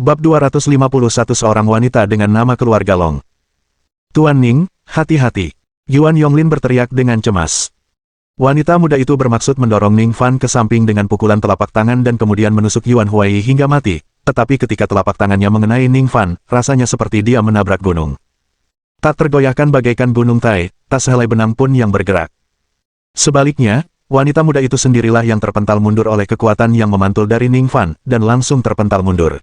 Bab 251 Seorang wanita dengan nama keluarga Long. Tuan Ning, hati-hati. Yuan Yonglin berteriak dengan cemas. Wanita muda itu bermaksud mendorong Ning Fan ke samping dengan pukulan telapak tangan dan kemudian menusuk Yuan Huai hingga mati. Tetapi ketika telapak tangannya mengenai Ning Fan, rasanya seperti dia menabrak gunung. Tak tergoyahkan bagaikan gunung Tai, tak sehelai benang pun yang bergerak. Sebaliknya, wanita muda itu sendirilah yang terpental mundur oleh kekuatan yang memantul dari Ning Fan, dan langsung terpental mundur.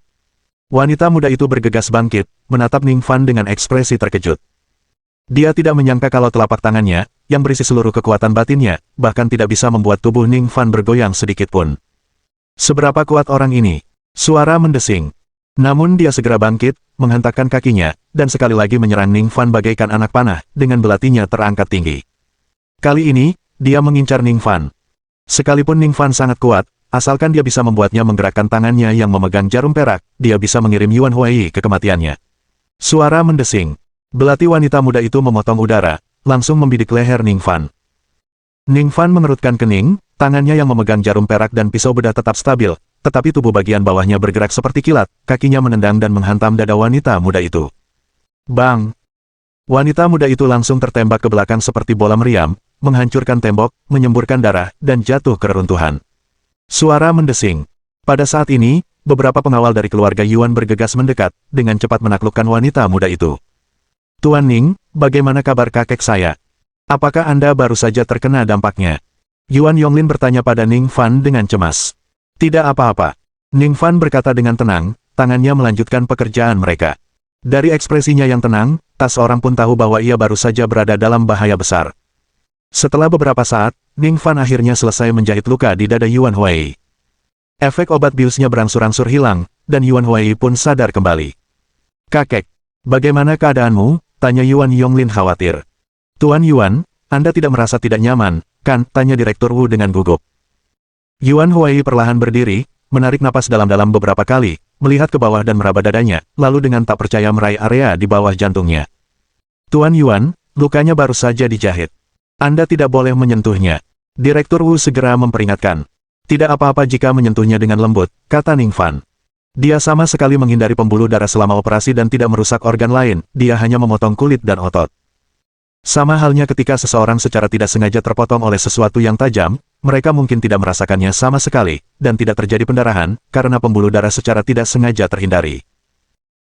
Wanita muda itu bergegas bangkit, menatap Ning Fan dengan ekspresi terkejut. Dia tidak menyangka kalau telapak tangannya, yang berisi seluruh kekuatan batinnya, bahkan tidak bisa membuat tubuh Ning Fan bergoyang sedikitpun. Seberapa kuat orang ini? Suara mendesing. Namun dia segera bangkit, menghentakkan kakinya, dan sekali lagi menyerang Ning Fan bagaikan anak panah, dengan belatinya terangkat tinggi. Kali ini, dia mengincar Ning Fan. Sekalipun Ning Fan sangat kuat, asalkan dia bisa membuatnya menggerakkan tangannya yang memegang jarum perak, dia bisa mengirim Yuan Huai ke kematiannya. Suara mendesing. Belati wanita muda itu memotong udara, langsung membidik leher Ning Fan. Ning Fan mengerutkan kening, tangannya yang memegang jarum perak dan pisau bedah tetap stabil, tetapi tubuh bagian bawahnya bergerak seperti kilat, kakinya menendang dan menghantam dada wanita muda itu. Bang! Wanita muda itu langsung tertembak ke belakang seperti bola meriam, menghancurkan tembok, menyemburkan darah, dan jatuh ke reruntuhan. Suara mendesing. Pada saat ini, beberapa pengawal dari keluarga Yuan bergegas mendekat, dengan cepat menaklukkan wanita muda itu. Tuan Ning, bagaimana kabar kakek saya? Apakah Anda baru saja terkena dampaknya? Yuan Yonglin bertanya pada Ning Fan dengan cemas. Tidak apa-apa. Ning Fan berkata dengan tenang, tangannya melanjutkan pekerjaan mereka. Dari ekspresinya yang tenang, tak seorang pun tahu bahwa ia baru saja berada dalam bahaya besar. Setelah beberapa saat, Ning Fan akhirnya selesai menjahit luka di dada Yuan Huai. Efek obat biusnya berangsur-angsur hilang, dan Yuan Huai pun sadar kembali. Kakek, bagaimana keadaanmu? Tanya Yuan Yonglin khawatir. Tuan Yuan, Anda tidak merasa tidak nyaman, kan? Tanya Direktur Wu dengan gugup. Yuan Huai perlahan berdiri, menarik napas dalam-dalam beberapa kali, melihat ke bawah dan meraba dadanya, lalu dengan tak percaya meraih area di bawah jantungnya. Tuan Yuan, lukanya baru saja dijahit. Anda tidak boleh menyentuhnya. Direktur Wu segera memperingatkan. Tidak apa-apa jika menyentuhnya dengan lembut, kata Ning Fan. Dia sama sekali menghindari pembuluh darah selama operasi dan tidak merusak organ lain, dia hanya memotong kulit dan otot. Sama halnya ketika seseorang secara tidak sengaja terpotong oleh sesuatu yang tajam, mereka mungkin tidak merasakannya sama sekali, dan tidak terjadi pendarahan, karena pembuluh darah secara tidak sengaja terhindari.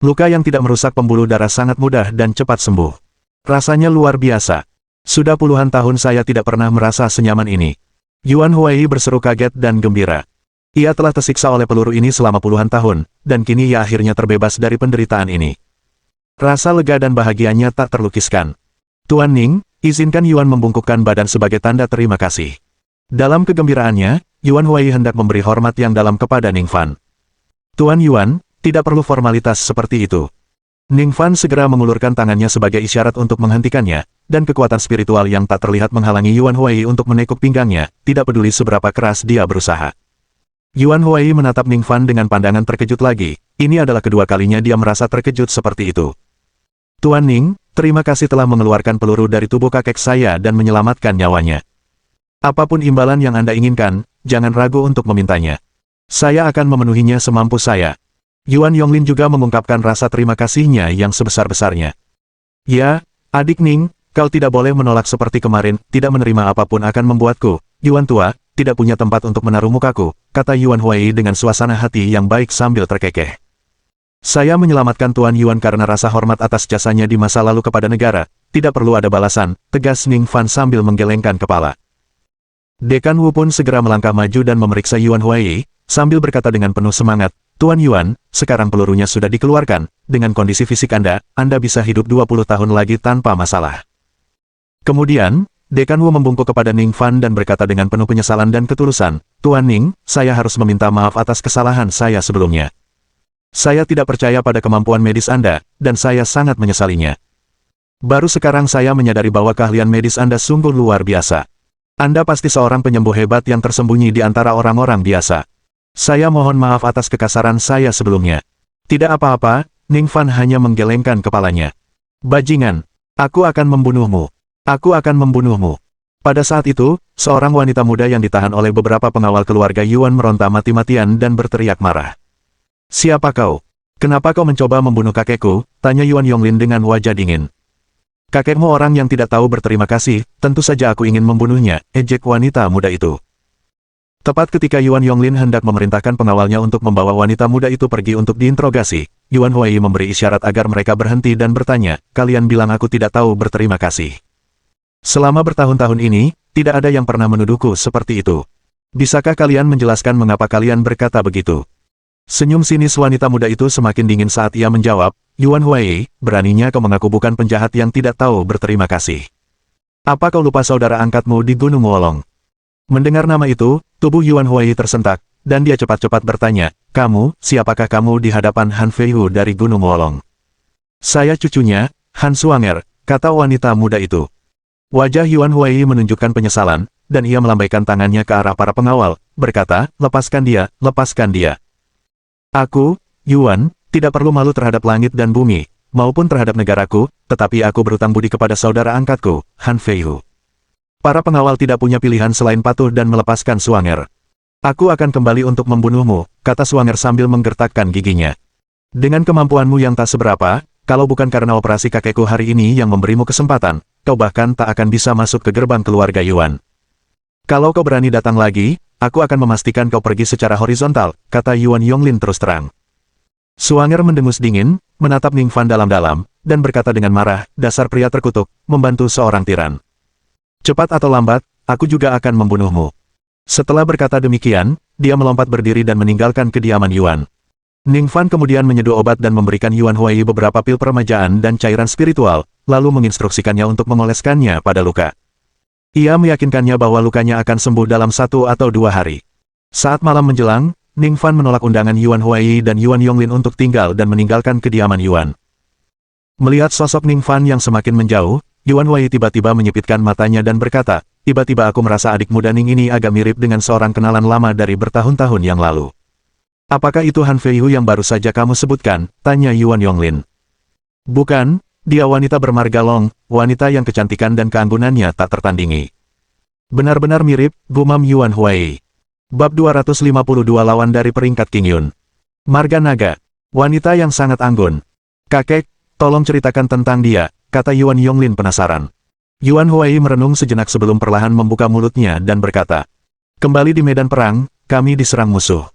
Luka yang tidak merusak pembuluh darah sangat mudah dan cepat sembuh. Rasanya luar biasa. Sudah puluhan tahun saya tidak pernah merasa senyaman ini. Yuan Huai berseru kaget dan gembira. Ia telah tersiksa oleh peluru ini selama puluhan tahun, dan kini ia akhirnya terbebas dari penderitaan ini. Rasa lega dan bahagianya tak terlukiskan. Tuan Ning, izinkan Yuan membungkukkan badan sebagai tanda terima kasih. Dalam kegembiraannya, Yuan Huai hendak memberi hormat yang dalam kepada Ning Fan. Tuan Yuan, tidak perlu formalitas seperti itu. Ning Fan segera mengulurkan tangannya sebagai isyarat untuk menghentikannya, dan kekuatan spiritual yang tak terlihat menghalangi Yuan Huai untuk menekuk pinggangnya, tidak peduli seberapa keras dia berusaha. Yuan Huai menatap Ning Fan dengan pandangan terkejut lagi, ini adalah kedua kalinya dia merasa terkejut seperti itu. Tuan Ning, terima kasih telah mengeluarkan peluru dari tubuh kakek saya dan menyelamatkan nyawanya. Apapun imbalan yang Anda inginkan, jangan ragu untuk memintanya. Saya akan memenuhinya semampu saya. Yuan Yonglin juga mengungkapkan rasa terima kasihnya yang sebesar-besarnya. Ya, adik Ning, kau tidak boleh menolak seperti kemarin, tidak menerima apapun akan membuatku, Yuan tua, tidak punya tempat untuk menaruh mukaku, kata Yuan Huai dengan suasana hati yang baik sambil terkekeh. Saya menyelamatkan Tuan Yuan karena rasa hormat atas jasanya di masa lalu kepada negara, tidak perlu ada balasan, tegas Ning Fan sambil menggelengkan kepala. Dekan Wu pun segera melangkah maju dan memeriksa Yuan Huai, sambil berkata dengan penuh semangat, Tuan Yuan, sekarang pelurunya sudah dikeluarkan, dengan kondisi fisik Anda bisa hidup 20 tahun lagi tanpa masalah. Kemudian, Dekan Wu membungkuk kepada Ning Fan dan berkata dengan penuh penyesalan dan ketulusan, Tuan Ning, saya harus meminta maaf atas kesalahan saya sebelumnya. Saya tidak percaya pada kemampuan medis Anda, dan saya sangat menyesalinya. Baru sekarang saya menyadari bahwa keahlian medis Anda sungguh luar biasa. Anda pasti seorang penyembuh hebat yang tersembunyi di antara orang-orang biasa. Saya mohon maaf atas kekasaran saya sebelumnya. Tidak apa-apa, Ning Fan hanya menggelengkan kepalanya. Bajingan, aku akan membunuhmu. Aku akan membunuhmu. Pada saat itu, seorang wanita muda yang ditahan oleh beberapa pengawal keluarga Yuan meronta mati-matian dan berteriak marah. Siapa kau? Kenapa kau mencoba membunuh kakekku? Tanya Yuan Yonglin dengan wajah dingin. Kakekmu orang yang tidak tahu berterima kasih, tentu saja aku ingin membunuhnya, ejek wanita muda itu. Tepat ketika Yuan Yonglin hendak memerintahkan pengawalnya untuk membawa wanita muda itu pergi untuk diinterogasi, Yuan Huai memberi isyarat agar mereka berhenti dan bertanya, kalian bilang aku tidak tahu berterima kasih. Selama bertahun-tahun ini, tidak ada yang pernah menuduhku seperti itu. Bisakah kalian menjelaskan mengapa kalian berkata begitu? Senyum sinis wanita muda itu semakin dingin saat ia menjawab, Yuan Huai, beraninya kau mengaku bukan penjahat yang tidak tahu berterima kasih. Apa kau lupa saudara angkatmu di Gunung Wolong? Mendengar nama itu, tubuh Yuan Huai tersentak, dan dia cepat-cepat bertanya, kamu, siapakah kamu di hadapan Han Feihu dari Gunung Wolong? Saya cucunya, Han Suanger, kata wanita muda itu. Wajah Yuan Huai menunjukkan penyesalan, dan ia melambaikan tangannya ke arah para pengawal, berkata, lepaskan dia, lepaskan dia. Aku, Yuan, tidak perlu malu terhadap langit dan bumi, maupun terhadap negaraku, tetapi aku berutang budi kepada saudara angkatku, Han Feihu. Para pengawal tidak punya pilihan selain patuh dan melepaskan Suanger. Aku akan kembali untuk membunuhmu, kata Suanger sambil menggertakkan giginya. Dengan kemampuanmu yang tak seberapa, kalau bukan karena operasi kakekku hari ini yang memberimu kesempatan, kau bahkan tak akan bisa masuk ke gerbang keluarga Yuan. Kalau kau berani datang lagi, aku akan memastikan kau pergi secara horizontal, kata Yuan Yonglin terus terang. Suanger mendengus dingin, menatap Ning Fan dalam-dalam, dan berkata dengan marah, dasar pria terkutuk, membantu seorang tiran. Cepat atau lambat, aku juga akan membunuhmu. Setelah berkata demikian, dia melompat berdiri dan meninggalkan kediaman Yuan. Ning Fan kemudian menyeduh obat dan memberikan Yuan Huai beberapa pil peremajaan dan cairan spiritual, lalu menginstruksikannya untuk mengoleskannya pada luka. Ia meyakinkannya bahwa lukanya akan sembuh dalam 1 atau 2 hari. Saat malam menjelang, Ning Fan menolak undangan Yuan Huai dan Yuan Yonglin untuk tinggal dan meninggalkan kediaman Yuan. Melihat sosok Ning Fan yang semakin menjauh, Yuan Huai tiba-tiba menyipitkan matanya dan berkata, tiba-tiba aku merasa adik muda Ning ini agak mirip dengan seorang kenalan lama dari bertahun-tahun yang lalu. Apakah itu Han Feihu yang baru saja kamu sebutkan? Tanya Yuan Yonglin. Bukan, dia wanita bermarga Long, wanita yang kecantikan dan keanggunannya tak tertandingi. Benar-benar mirip, gumam Yuan Huai. Bab 252 lawan dari peringkat King Yun. Marga Naga. Wanita yang sangat anggun. Kakek, tolong ceritakan tentang dia, kata Yuan Yonglin penasaran. Yuan Huai merenung sejenak sebelum perlahan membuka mulutnya dan berkata, kembali di medan perang, kami diserang musuh.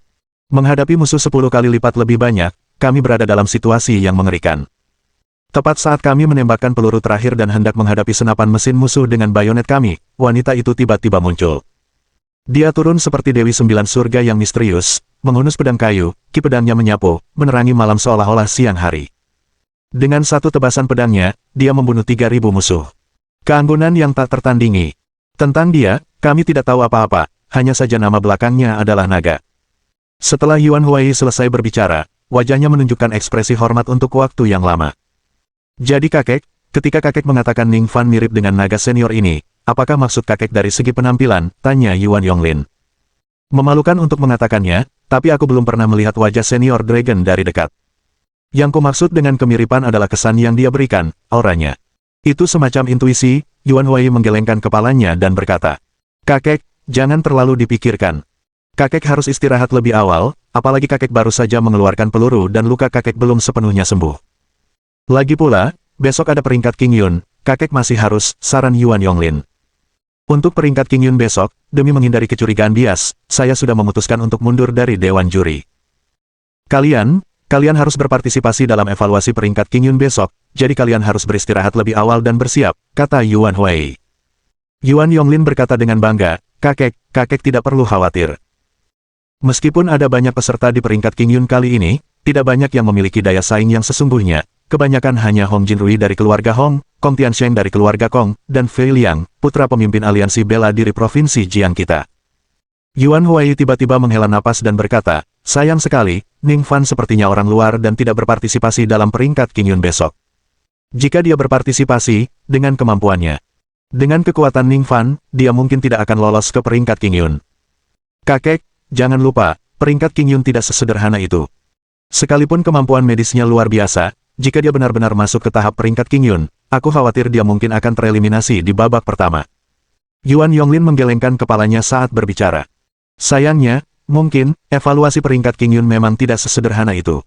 Menghadapi musuh 10 kali lipat lebih banyak, kami berada dalam situasi yang mengerikan. Tepat saat kami menembakkan peluru terakhir dan hendak menghadapi senapan mesin musuh dengan bayonet kami, wanita itu tiba-tiba muncul. Dia turun seperti Dewi Sembilan Surga yang misterius, menghunus pedang kayu, ki pedangnya menyapu, menerangi malam seolah-olah siang hari. Dengan satu tebasan pedangnya, dia membunuh 3.000 musuh. Keanggunan yang tak tertandingi. Tentang dia, kami tidak tahu apa-apa, hanya saja nama belakangnya adalah Naga. Setelah Yuan Huai selesai berbicara, wajahnya menunjukkan ekspresi hormat untuk waktu yang lama. Jadi kakek, ketika kakek mengatakan Ning Fan mirip dengan naga senior ini, apakah maksud kakek dari segi penampilan? Tanya Yuan Yonglin. Memalukan untuk mengatakannya, tapi aku belum pernah melihat wajah senior dragon dari dekat. Yang kumaksud dengan kemiripan adalah kesan yang dia berikan, auranya. Itu semacam intuisi. Yuan Huai menggelengkan kepalanya dan berkata, kakek, jangan terlalu dipikirkan. Kakek harus istirahat lebih awal, apalagi kakek baru saja mengeluarkan peluru dan luka kakek belum sepenuhnya sembuh. Lagi pula, besok ada peringkat King Yun, kakek masih harus, saran Yuan Yonglin. Untuk peringkat King Yun besok, demi menghindari kecurigaan bias, saya sudah memutuskan untuk mundur dari Dewan Juri. Kalian harus berpartisipasi dalam evaluasi peringkat King Yun besok, jadi kalian harus beristirahat lebih awal dan bersiap, kata Yuan Huai. Yuan Yonglin berkata dengan bangga, kakek tidak perlu khawatir. Meskipun ada banyak peserta di peringkat King Yun kali ini, tidak banyak yang memiliki daya saing yang sesungguhnya. Kebanyakan hanya Hong Jinrui dari keluarga Hong, Kong Tiansheng dari keluarga Kong, dan Fei Liang, putra pemimpin aliansi bela diri provinsi Jiang kita. Yuan Huai tiba-tiba menghela napas dan berkata, sayang sekali, Ning Fan sepertinya orang luar dan tidak berpartisipasi dalam peringkat King Yun besok. Jika dia berpartisipasi, dengan kemampuannya, dengan kekuatan Ning Fan, dia mungkin tidak akan lolos ke peringkat King Yun. Kakek, jangan lupa, peringkat King Yun tidak sesederhana itu. Sekalipun kemampuan medisnya luar biasa, jika dia benar-benar masuk ke tahap peringkat King Yun, aku khawatir dia mungkin akan tereliminasi di babak pertama. Yuan Yonglin menggelengkan kepalanya saat berbicara. Sayangnya, mungkin, evaluasi peringkat King Yun memang tidak sesederhana itu.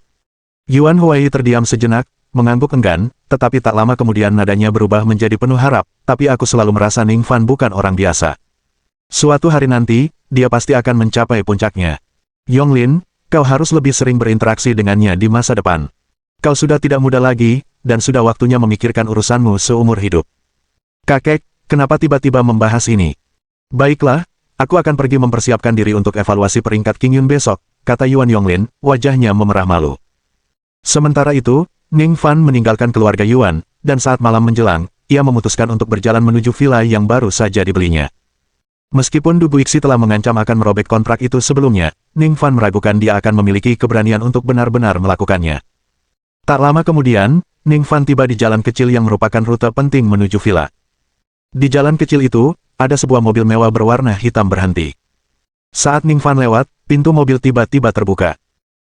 Yuan Huai terdiam sejenak, mengangguk enggan, tetapi tak lama kemudian nadanya berubah menjadi penuh harap, tapi aku selalu merasa Ning Fan bukan orang biasa. Suatu hari nanti, dia pasti akan mencapai puncaknya. Yonglin, kau harus lebih sering berinteraksi dengannya di masa depan. Kau sudah tidak muda lagi, dan sudah waktunya memikirkan urusanmu seumur hidup. Kakek, kenapa tiba-tiba membahas ini? Baiklah, aku akan pergi mempersiapkan diri untuk evaluasi peringkat King Yun besok, kata Yuan Yonglin, wajahnya memerah malu. Sementara itu, Ning Fan meninggalkan keluarga Yuan, dan saat malam menjelang, ia memutuskan untuk berjalan menuju villa yang baru saja dibelinya. Meskipun Du Buixi telah mengancam akan merobek kontrak itu sebelumnya, Ning Fan meragukan dia akan memiliki keberanian untuk benar-benar melakukannya. Tak lama kemudian, Ning Fan tiba di jalan kecil yang merupakan rute penting menuju villa. Di jalan kecil itu, ada sebuah mobil mewah berwarna hitam berhenti. Saat Ning Fan lewat, pintu mobil tiba-tiba terbuka.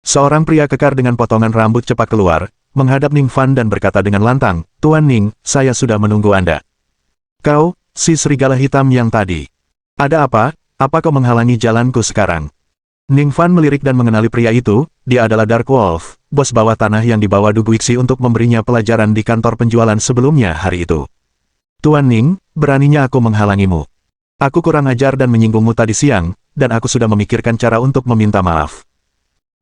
Seorang pria kekar dengan potongan rambut cepat keluar, menghadap Ning Fan dan berkata dengan lantang, "Tuan Ning, saya sudah menunggu Anda." "Kau, si serigala hitam yang tadi. Ada apa? Apa kau menghalangi jalanku sekarang?" Ning Fan melirik dan mengenali pria itu, dia adalah Dark Wolf, bos bawah tanah yang dibawa Du Buixi untuk memberinya pelajaran di kantor penjualan sebelumnya hari itu. "Tuan Ning, beraninya aku menghalangimu. Aku kurang ajar dan menyinggungmu tadi siang, dan aku sudah memikirkan cara untuk meminta maaf.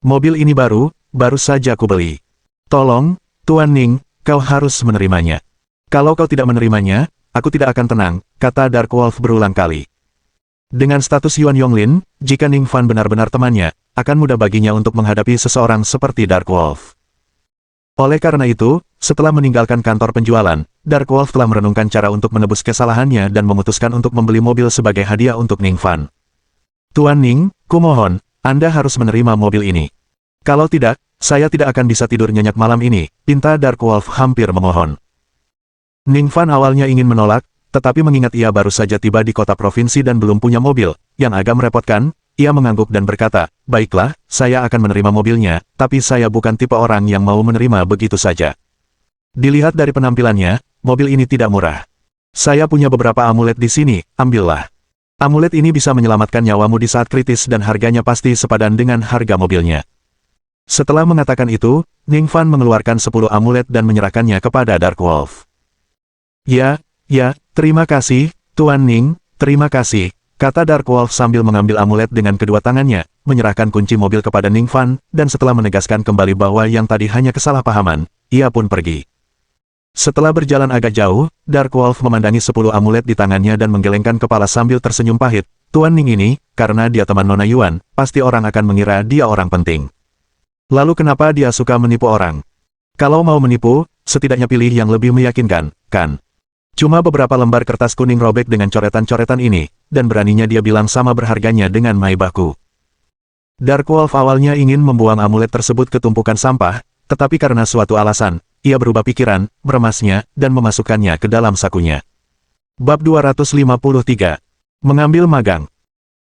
Mobil ini baru saja aku beli. Tolong, Tuan Ning, kau harus menerimanya. Kalau kau tidak menerimanya, aku tidak akan tenang," kata Dark Wolf berulang kali. Dengan status Yuan Yonglin, jika Ning Fan benar-benar temannya, akan mudah baginya untuk menghadapi seseorang seperti Dark Wolf. Oleh karena itu, setelah meninggalkan kantor penjualan, Dark Wolf telah merenungkan cara untuk menebus kesalahannya dan memutuskan untuk membeli mobil sebagai hadiah untuk Ning Fan. "Tuan Ning, kumohon, Anda harus menerima mobil ini. Kalau tidak, saya tidak akan bisa tidur nyenyak malam ini," pinta Dark Wolf hampir memohon. Ning Fan awalnya ingin menolak, tetapi mengingat ia baru saja tiba di kota provinsi dan belum punya mobil, yang agak merepotkan, ia mengangguk dan berkata, "Baiklah, saya akan menerima mobilnya, tapi saya bukan tipe orang yang mau menerima begitu saja. Dilihat dari penampilannya, mobil ini tidak murah. Saya punya beberapa amulet di sini, ambillah. Amulet ini bisa menyelamatkan nyawamu di saat kritis dan harganya pasti sepadan dengan harga mobilnya." Setelah mengatakan itu, Ning Fan mengeluarkan 10 amulet dan menyerahkannya kepada Dark Wolf. Ya, terima kasih, Tuan Ning, terima kasih," kata Dark Wolf sambil mengambil amulet dengan kedua tangannya, menyerahkan kunci mobil kepada Ning Fan, dan setelah menegaskan kembali bahwa yang tadi hanya kesalahpahaman, ia pun pergi. Setelah berjalan agak jauh, Dark Wolf memandangi 10 amulet di tangannya dan menggelengkan kepala sambil tersenyum pahit. "Tuan Ning ini, karena dia teman Nona Yuan, pasti orang akan mengira dia orang penting. Lalu kenapa dia suka menipu orang? Kalau mau menipu, setidaknya pilih yang lebih meyakinkan, kan? Cuma beberapa lembar kertas kuning robek dengan coretan-coretan ini, dan beraninya dia bilang sama berharganya dengan Maibahku." Dark Wolf awalnya ingin membuang amulet tersebut ke tumpukan sampah, tetapi karena suatu alasan, ia berubah pikiran, meremasnya, dan memasukkannya ke dalam sakunya. Bab 253. Mengambil magang.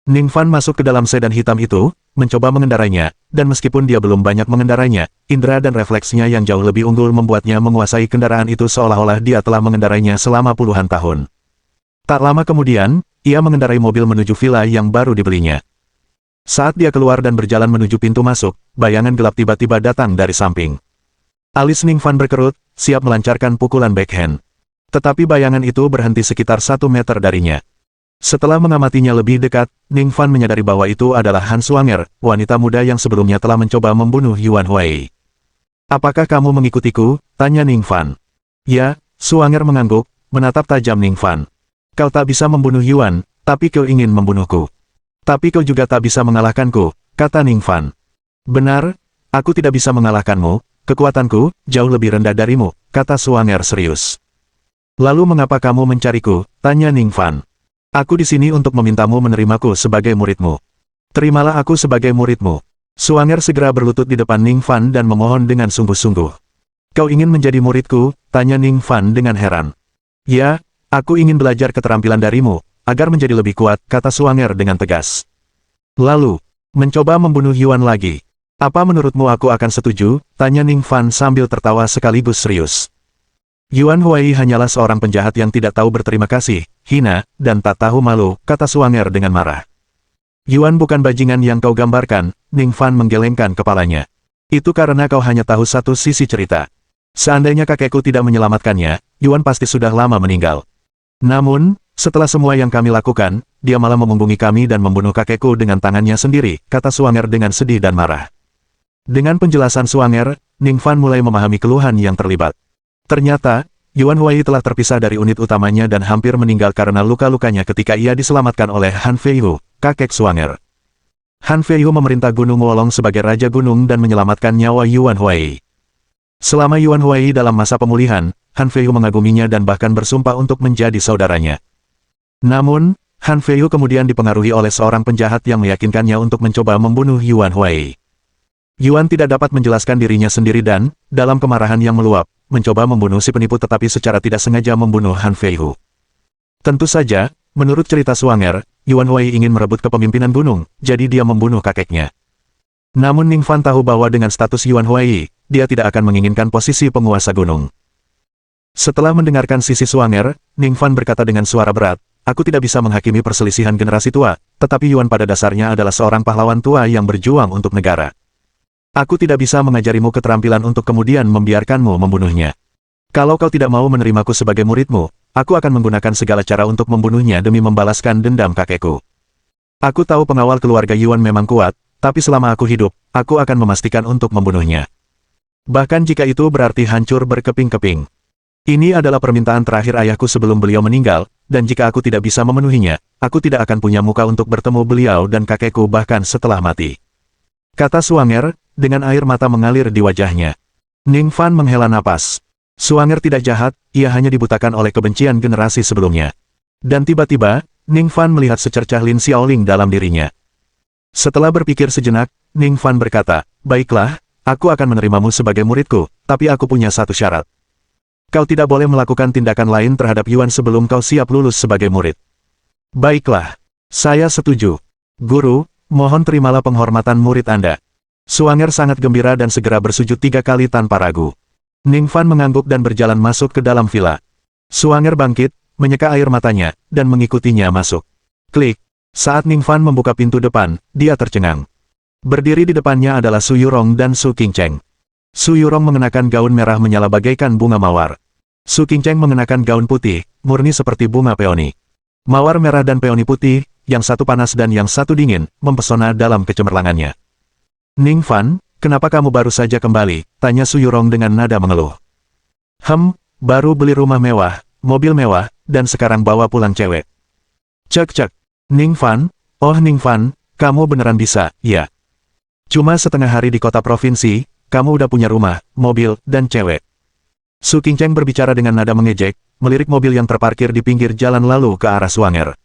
Ning Fan masuk ke dalam sedan hitam itu, mencoba mengendarainya, dan meskipun dia belum banyak mengendarainya, indera dan refleksnya yang jauh lebih unggul membuatnya menguasai kendaraan itu seolah-olah dia telah mengendarainya selama puluhan tahun. Tak lama kemudian, ia mengendarai mobil menuju villa yang baru dibelinya. Saat dia keluar dan berjalan menuju pintu masuk, bayangan gelap tiba-tiba datang dari samping. Alis Ning Fan berkerut, siap melancarkan pukulan backhand. Tetapi bayangan itu berhenti sekitar 1 meter darinya. Setelah mengamatinya lebih dekat, Ning Fan menyadari bahwa itu adalah Han Suanger, wanita muda yang sebelumnya telah mencoba membunuh Yuan Huai. "Apakah kamu mengikutiku?" tanya Ning Fan. "Ya," Suanger mengangguk, menatap tajam Ning Fan. "Kau tak bisa membunuh Yuan, tapi kau ingin membunuhku. Tapi kau juga tak bisa mengalahkanku," kata Ning Fan. "Benar, aku tidak bisa mengalahkanmu, kekuatanku jauh lebih rendah darimu," kata Suanger serius. "Lalu mengapa kamu mencariku?" tanya Ning Fan. "Aku di sini untuk memintamu menerimaku sebagai muridmu. Terimalah aku sebagai muridmu." Suanger segera berlutut di depan Ning Fan dan memohon dengan sungguh-sungguh. "Kau ingin menjadi muridku?" tanya Ning Fan dengan heran. "Ya, aku ingin belajar keterampilan darimu, agar menjadi lebih kuat," kata Suanger dengan tegas. "Lalu, mencoba membunuh Yuan lagi. Apa menurutmu aku akan setuju?" tanya Ning Fan sambil tertawa sekaligus serius. "Yuan Huai hanyalah seorang penjahat yang tidak tahu berterima kasih, hina, dan tak tahu malu," kata Suanger dengan marah. "Yuan bukan bajingan yang kau gambarkan," Ning Fan menggelengkan kepalanya. Itu karena kau hanya tahu satu sisi cerita. Seandainya kakekku tidak menyelamatkannya, Yuan pasti sudah lama meninggal. Namun, setelah semua yang kami lakukan, dia malah memunggungi kami dan membunuh kakekku dengan tangannya sendiri, kata Suanger dengan sedih dan marah. Dengan penjelasan Suanger, Ning Fan mulai memahami keluhan yang terlibat. Ternyata, Yuan Huai telah terpisah dari unit utamanya dan hampir meninggal karena luka-lukanya ketika ia diselamatkan oleh Han Feihu, kakek Suanger. Han Feihu memerintah Gunung Wolong sebagai Raja Gunung dan menyelamatkan nyawa Yuan Huai. Selama Yuan Huai dalam masa pemulihan, Han Feihu mengaguminya dan bahkan bersumpah untuk menjadi saudaranya. Namun, Han Feihu kemudian dipengaruhi oleh seorang penjahat yang meyakinkannya untuk mencoba membunuh Yuan Huai. Yuan tidak dapat menjelaskan dirinya sendiri dan, dalam kemarahan yang meluap, mencoba membunuh si penipu tetapi secara tidak sengaja membunuh Han Feihu. Tentu saja, menurut cerita Suanger, Yuan Huai ingin merebut kepemimpinan gunung, jadi dia membunuh kakeknya. Namun Ning Fan tahu bahwa dengan status Yuan Huai, dia tidak akan menginginkan posisi penguasa gunung. Setelah mendengarkan sisi Suanger, Ning Fan berkata dengan suara berat, aku tidak bisa menghakimi perselisihan generasi tua, tetapi Yuan pada dasarnya adalah seorang pahlawan tua yang berjuang untuk negara. Aku tidak bisa mengajarimu keterampilan untuk kemudian membiarkanmu membunuhnya. Kalau kau tidak mau menerimaku sebagai muridmu, aku akan menggunakan segala cara untuk membunuhnya demi membalaskan dendam kakekku. Aku tahu pengawal keluarga Yuan memang kuat, tapi selama aku hidup, aku akan memastikan untuk membunuhnya. Bahkan jika itu berarti hancur berkeping-keping. Ini adalah permintaan terakhir ayahku sebelum beliau meninggal, dan jika aku tidak bisa memenuhinya, aku tidak akan punya muka untuk bertemu beliau dan kakekku bahkan setelah mati. Kata Suanger, dengan air mata mengalir di wajahnya. Ning Fan menghela napas. Suanger tidak jahat, ia hanya dibutakan oleh kebencian generasi sebelumnya. Dan tiba-tiba, Ning Fan melihat secercah Lin Xiaoling dalam dirinya. Setelah berpikir sejenak, Ning Fan berkata, baiklah, aku akan menerimamu sebagai muridku, tapi aku punya satu syarat. Kau tidak boleh melakukan tindakan lain terhadap Yuan sebelum kau siap lulus sebagai murid. Baiklah, saya setuju. Guru, mohon terimalah penghormatan murid Anda. Suanger sangat gembira dan segera bersujud 3 kali tanpa ragu. Ning Fan mengangguk dan berjalan masuk ke dalam villa. Suanger bangkit, menyeka air matanya, dan mengikutinya masuk. Klik. Saat Ning Fan membuka pintu depan, dia tercengang. Berdiri di depannya adalah Su Yurong dan Su Qingcheng. Su Yurong mengenakan gaun merah menyala bagaikan bunga mawar. Su Qingcheng mengenakan gaun putih, murni seperti bunga peoni. Mawar merah dan peoni putih, yang satu panas dan yang satu dingin, mempesona dalam kecemerlangannya. Ning Fan, kenapa kamu baru saja kembali? Tanya Su Yurong dengan nada mengeluh. Baru beli rumah mewah, mobil mewah, dan sekarang bawa pulang cewek. Cek. Ning Fan, oh Ning Fan, kamu beneran bisa, ya. Cuma setengah hari di kota provinsi, kamu udah punya rumah, mobil, dan cewek. Su Qingcheng berbicara dengan nada mengejek, melirik mobil yang terparkir di pinggir jalan lalu ke arah Suanger.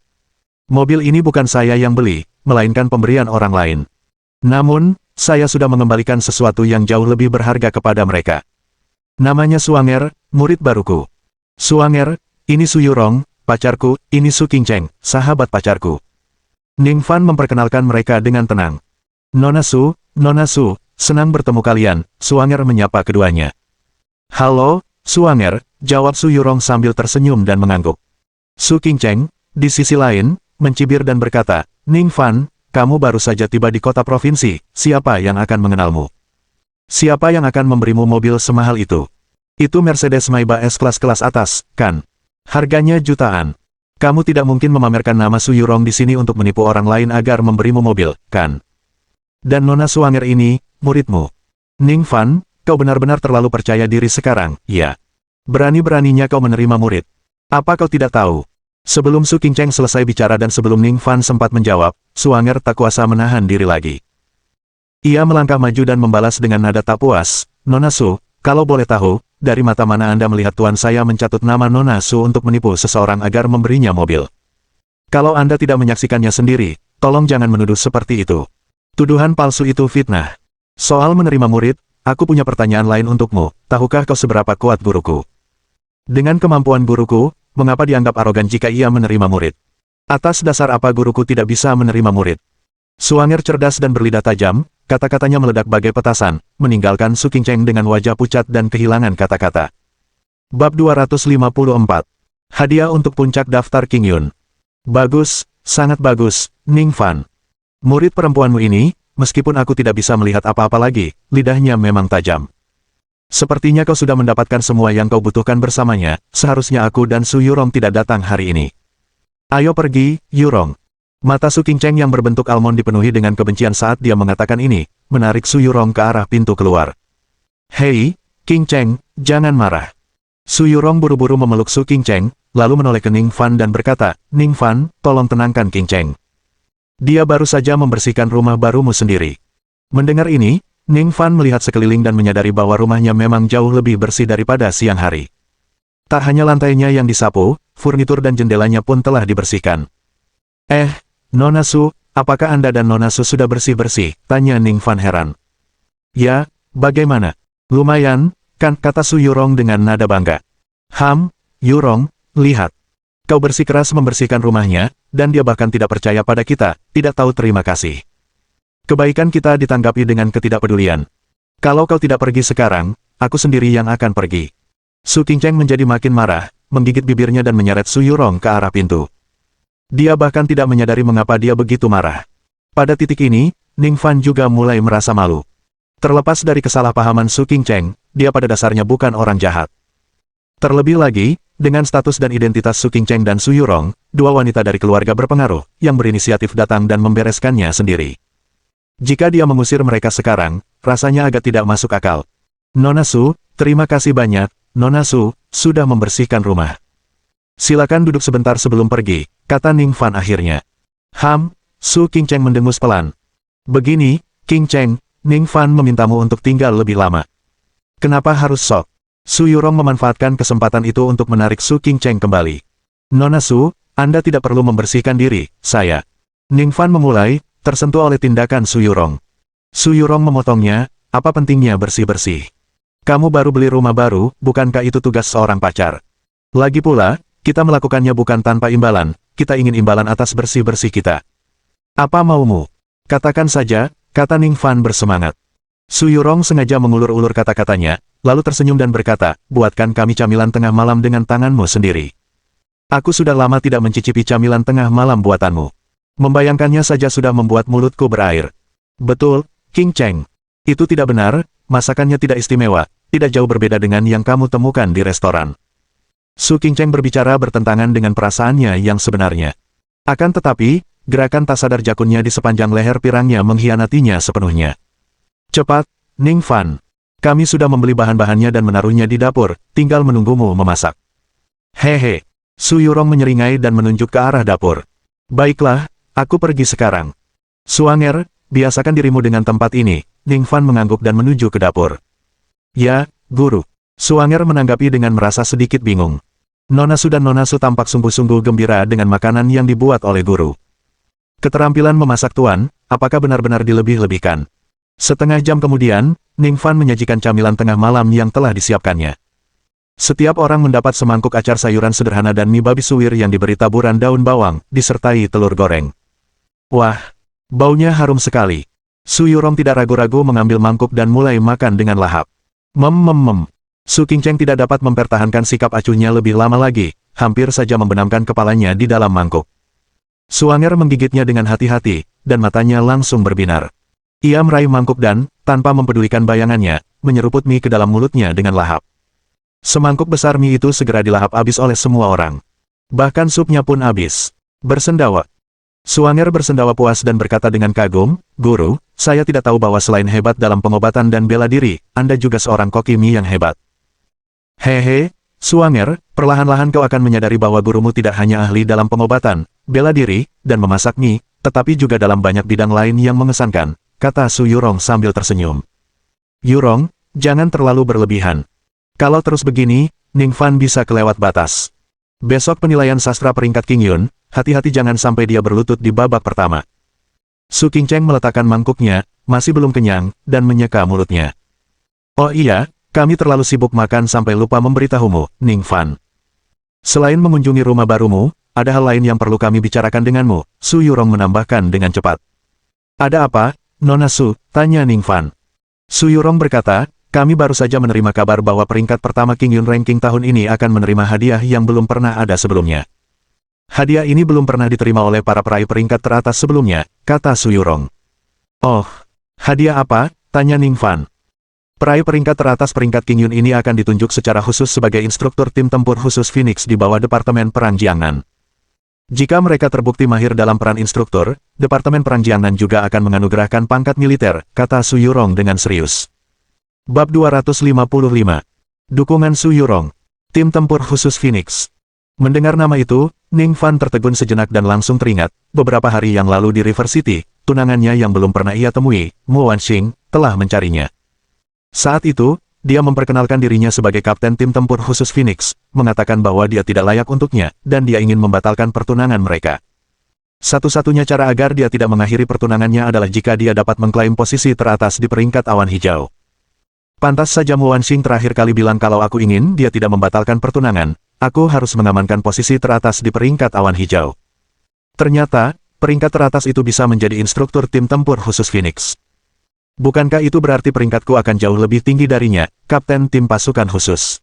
Mobil ini bukan saya yang beli, melainkan pemberian orang lain. Namun, saya sudah mengembalikan sesuatu yang jauh lebih berharga kepada mereka. Namanya Suanger, murid baruku. Suanger, ini Su Yurong, pacarku, ini Su Qingcheng, sahabat pacarku. Ning Fan memperkenalkan mereka dengan tenang. Nona Su, senang bertemu kalian, Suanger menyapa keduanya. Halo, Suanger, jawab Su Yurong sambil tersenyum dan mengangguk. Su Qingcheng, di sisi lain, mencibir dan berkata, Ning Fan, kamu baru saja tiba di kota provinsi, siapa yang akan mengenalmu? Siapa yang akan memberimu mobil semahal itu? Itu Mercedes Maybach S kelas atas, kan? Harganya jutaan. Kamu tidak mungkin memamerkan nama Su Yurong di sini untuk menipu orang lain agar memberimu mobil, kan? Dan Nona Suanger ini, muridmu. Ning Fan, kau benar-benar terlalu percaya diri sekarang, ya. Berani-beraninya kau menerima murid. Apa kau tidak tahu? Sebelum Su Qingcheng selesai bicara dan sebelum Ning Fan sempat menjawab, Suanger tak kuasa menahan diri lagi. Ia melangkah maju dan membalas dengan nada tak puas, Nona Su, kalau boleh tahu, dari mata mana Anda melihat tuan saya mencatut nama Nona Su untuk menipu seseorang agar memberinya mobil? Kalau Anda tidak menyaksikannya sendiri, tolong jangan menuduh seperti itu. Tuduhan palsu itu fitnah. Soal menerima murid, aku punya pertanyaan lain untukmu, tahukah kau seberapa kuat guruku? Dengan kemampuan guruku, mengapa dianggap arogan jika ia menerima murid? Atas dasar apa guruku tidak bisa menerima murid? Suanger cerdas dan berlidah tajam, kata-katanya meledak bagai petasan, meninggalkan Su Qingcheng dengan wajah pucat dan kehilangan kata-kata. Bab 254. Hadiah untuk puncak daftar King Yun. Bagus, sangat bagus, Ning Fan. Murid perempuanmu ini, meskipun aku tidak bisa melihat apa-apa lagi, lidahnya memang tajam. Sepertinya kau sudah mendapatkan semua yang kau butuhkan bersamanya, seharusnya aku dan Su Yurong tidak datang hari ini. Ayo pergi, Yurong. Mata Su Qingcheng yang berbentuk almond dipenuhi dengan kebencian saat dia mengatakan ini, menarik Su Yurong ke arah pintu keluar. Hei, Qingcheng, jangan marah. Su Yurong buru-buru memeluk Su Qingcheng, lalu menoleh ke Ning Fan dan berkata, Ning Fan, tolong tenangkan Qingcheng. Dia baru saja membersihkan rumah barumu sendiri. Mendengar ini, Ning Fan melihat sekeliling dan menyadari bahwa rumahnya memang jauh lebih bersih daripada siang hari. Tak hanya lantainya yang disapu, furnitur dan jendelanya pun telah dibersihkan. Nona Su, apakah Anda dan Nona Su sudah bersih-bersih? Tanya Ning Fan heran. Ya, bagaimana? Lumayan, kan, kata Su Yurong dengan nada bangga. Yurong, lihat. Kau bersikeras membersihkan rumahnya, dan dia bahkan tidak percaya pada kita, tidak tahu terima kasih. Kebaikan kita ditanggapi dengan ketidakpedulian. Kalau kau tidak pergi sekarang, aku sendiri yang akan pergi. Su Qingcheng menjadi makin marah, menggigit bibirnya dan menyeret Su Yurong ke arah pintu. Dia bahkan tidak menyadari mengapa dia begitu marah. Pada titik ini, Ning Fan juga mulai merasa malu. Terlepas dari kesalahpahaman Su Qingcheng, dia pada dasarnya bukan orang jahat. Terlebih lagi, dengan status dan identitas Su Qingcheng dan Su Yurong, dua wanita dari keluarga berpengaruh, yang berinisiatif datang dan membereskannya sendiri. Jika dia mengusir mereka sekarang, rasanya agak tidak masuk akal. Nona Su, terima kasih banyak, Nona Su, sudah membersihkan rumah. Silakan duduk sebentar sebelum pergi, kata Ning Fan akhirnya. Su Qingcheng mendengus pelan. Begini, Qingcheng, Ning Fan memintamu untuk tinggal lebih lama. Kenapa harus sok? Su Yurong memanfaatkan kesempatan itu untuk menarik Su Qingcheng kembali. Nona Su, Anda tidak perlu membersihkan diri, saya. Ning Fan memulai, tersentuh oleh tindakan Su Yurong. Su Yurong memotongnya, apa pentingnya bersih-bersih? Kamu baru beli rumah baru, bukankah itu tugas seorang pacar? Lagi pula, kita melakukannya bukan tanpa imbalan, kita ingin imbalan atas bersih-bersih kita. Apa maumu? Katakan saja, kata Ning Fan bersemangat. Su Yurong sengaja mengulur-ulur kata-katanya, lalu tersenyum dan berkata, buatkan kami camilan tengah malam dengan tanganmu sendiri. Aku sudah lama tidak mencicipi camilan tengah malam buatanmu. Membayangkannya saja sudah membuat mulutku berair. Betul, Qingcheng. Itu tidak benar, masakannya tidak istimewa, tidak jauh berbeda dengan yang kamu temukan di restoran. Su Qingcheng berbicara bertentangan dengan perasaannya yang sebenarnya. Akan tetapi, gerakan tak sadar jakunnya di sepanjang leher pirangnya mengkhianatinya sepenuhnya. Cepat, Ning Fan. Kami sudah membeli bahan-bahannya dan menaruhnya di dapur, tinggal menunggumu memasak. Hehe. Su Yurong menyeringai dan menunjuk ke arah dapur. Baiklah, aku pergi sekarang. Suanger, biasakan dirimu dengan tempat ini, Ning Fan mengangguk dan menuju ke dapur. Ya, Guru. Suanger menanggapi dengan merasa sedikit bingung. Nona Su dan Nona Su tampak sungguh-sungguh gembira dengan makanan yang dibuat oleh guru. Keterampilan memasak Tuan, apakah benar-benar dilebih-lebihkan? Setengah jam kemudian, Ning Fan menyajikan camilan tengah malam yang telah disiapkannya. Setiap orang mendapat semangkuk acar sayuran sederhana dan mie babi suwir yang diberi taburan daun bawang, disertai telur goreng. Wah, baunya harum sekali. Su Yurong tidak ragu-ragu mengambil mangkuk dan mulai makan dengan lahap. Su Qingcheng tidak dapat mempertahankan sikap acuhnya lebih lama lagi, hampir saja membenamkan kepalanya di dalam mangkuk. Suanger menggigitnya dengan hati-hati, dan matanya langsung berbinar. Ia meraih mangkuk dan, tanpa mempedulikan bayangannya, menyeruput mie ke dalam mulutnya dengan lahap. Semangkuk besar mie itu segera dilahap habis oleh semua orang. Bahkan supnya pun habis. Bersendawa. Suanger bersendawa puas dan berkata dengan kagum, Guru, saya tidak tahu bahwa selain hebat dalam pengobatan dan bela diri, Anda juga seorang koki mie yang hebat. Hehe, Suanger, perlahan-lahan kau akan menyadari bahwa gurumu tidak hanya ahli dalam pengobatan, bela diri, dan memasak mie, tetapi juga dalam banyak bidang lain yang mengesankan, kata Su Yurong sambil tersenyum. Yurong, jangan terlalu berlebihan. Kalau terus begini, Ning Fan bisa kelewat batas. Besok penilaian sastra peringkat King Yun, hati-hati jangan sampai dia berlutut di babak pertama. Su Qingcheng meletakkan mangkuknya, masih belum kenyang, dan menyeka mulutnya. Oh iya, kami terlalu sibuk makan sampai lupa memberitahumu, Ning Fan. Selain mengunjungi rumah barumu, ada hal lain yang perlu kami bicarakan denganmu, Su Yurong menambahkan dengan cepat. Ada apa, Nona Su? Tanya Ning Fan. Su Yurong berkata, kami baru saja menerima kabar bahwa peringkat pertama King Yun ranking tahun ini akan menerima hadiah yang belum pernah ada sebelumnya. Hadiah ini belum pernah diterima oleh para peraih peringkat teratas sebelumnya, kata Su Yurong. Oh, Hadiah apa? Tanya Ning Fan. Peraih peringkat teratas peringkat King Yun ini akan ditunjuk secara khusus sebagai instruktur tim tempur khusus Phoenix di bawah Departemen Perang Jiangnan. Jika mereka terbukti mahir dalam peran instruktur, Departemen Perang Jiangnan juga akan menganugerahkan pangkat militer, kata Su Yurong dengan serius. Bab 255. Dukungan Su Yurong. Tim tempur khusus Phoenix. Mendengar nama itu, Ning Fan tertegun sejenak dan langsung teringat, beberapa hari yang lalu di River City, tunangannya yang belum pernah ia temui, Mo Wanxing, telah mencarinya. Saat itu, dia memperkenalkan dirinya sebagai kapten tim tempur khusus Phoenix, mengatakan bahwa dia tidak layak untuknya, dan dia ingin membatalkan pertunangan mereka. Satu-satunya cara agar dia tidak mengakhiri pertunangannya adalah jika dia dapat mengklaim posisi teratas di peringkat awan hijau. Pantas saja Mo Wanxing terakhir kali bilang kalau aku ingin dia tidak membatalkan pertunangan, aku harus mengamankan posisi teratas di peringkat awan hijau. Ternyata, peringkat teratas itu bisa menjadi instruktur tim tempur khusus Phoenix. Bukankah itu berarti peringkatku akan jauh lebih tinggi darinya, kapten tim pasukan khusus?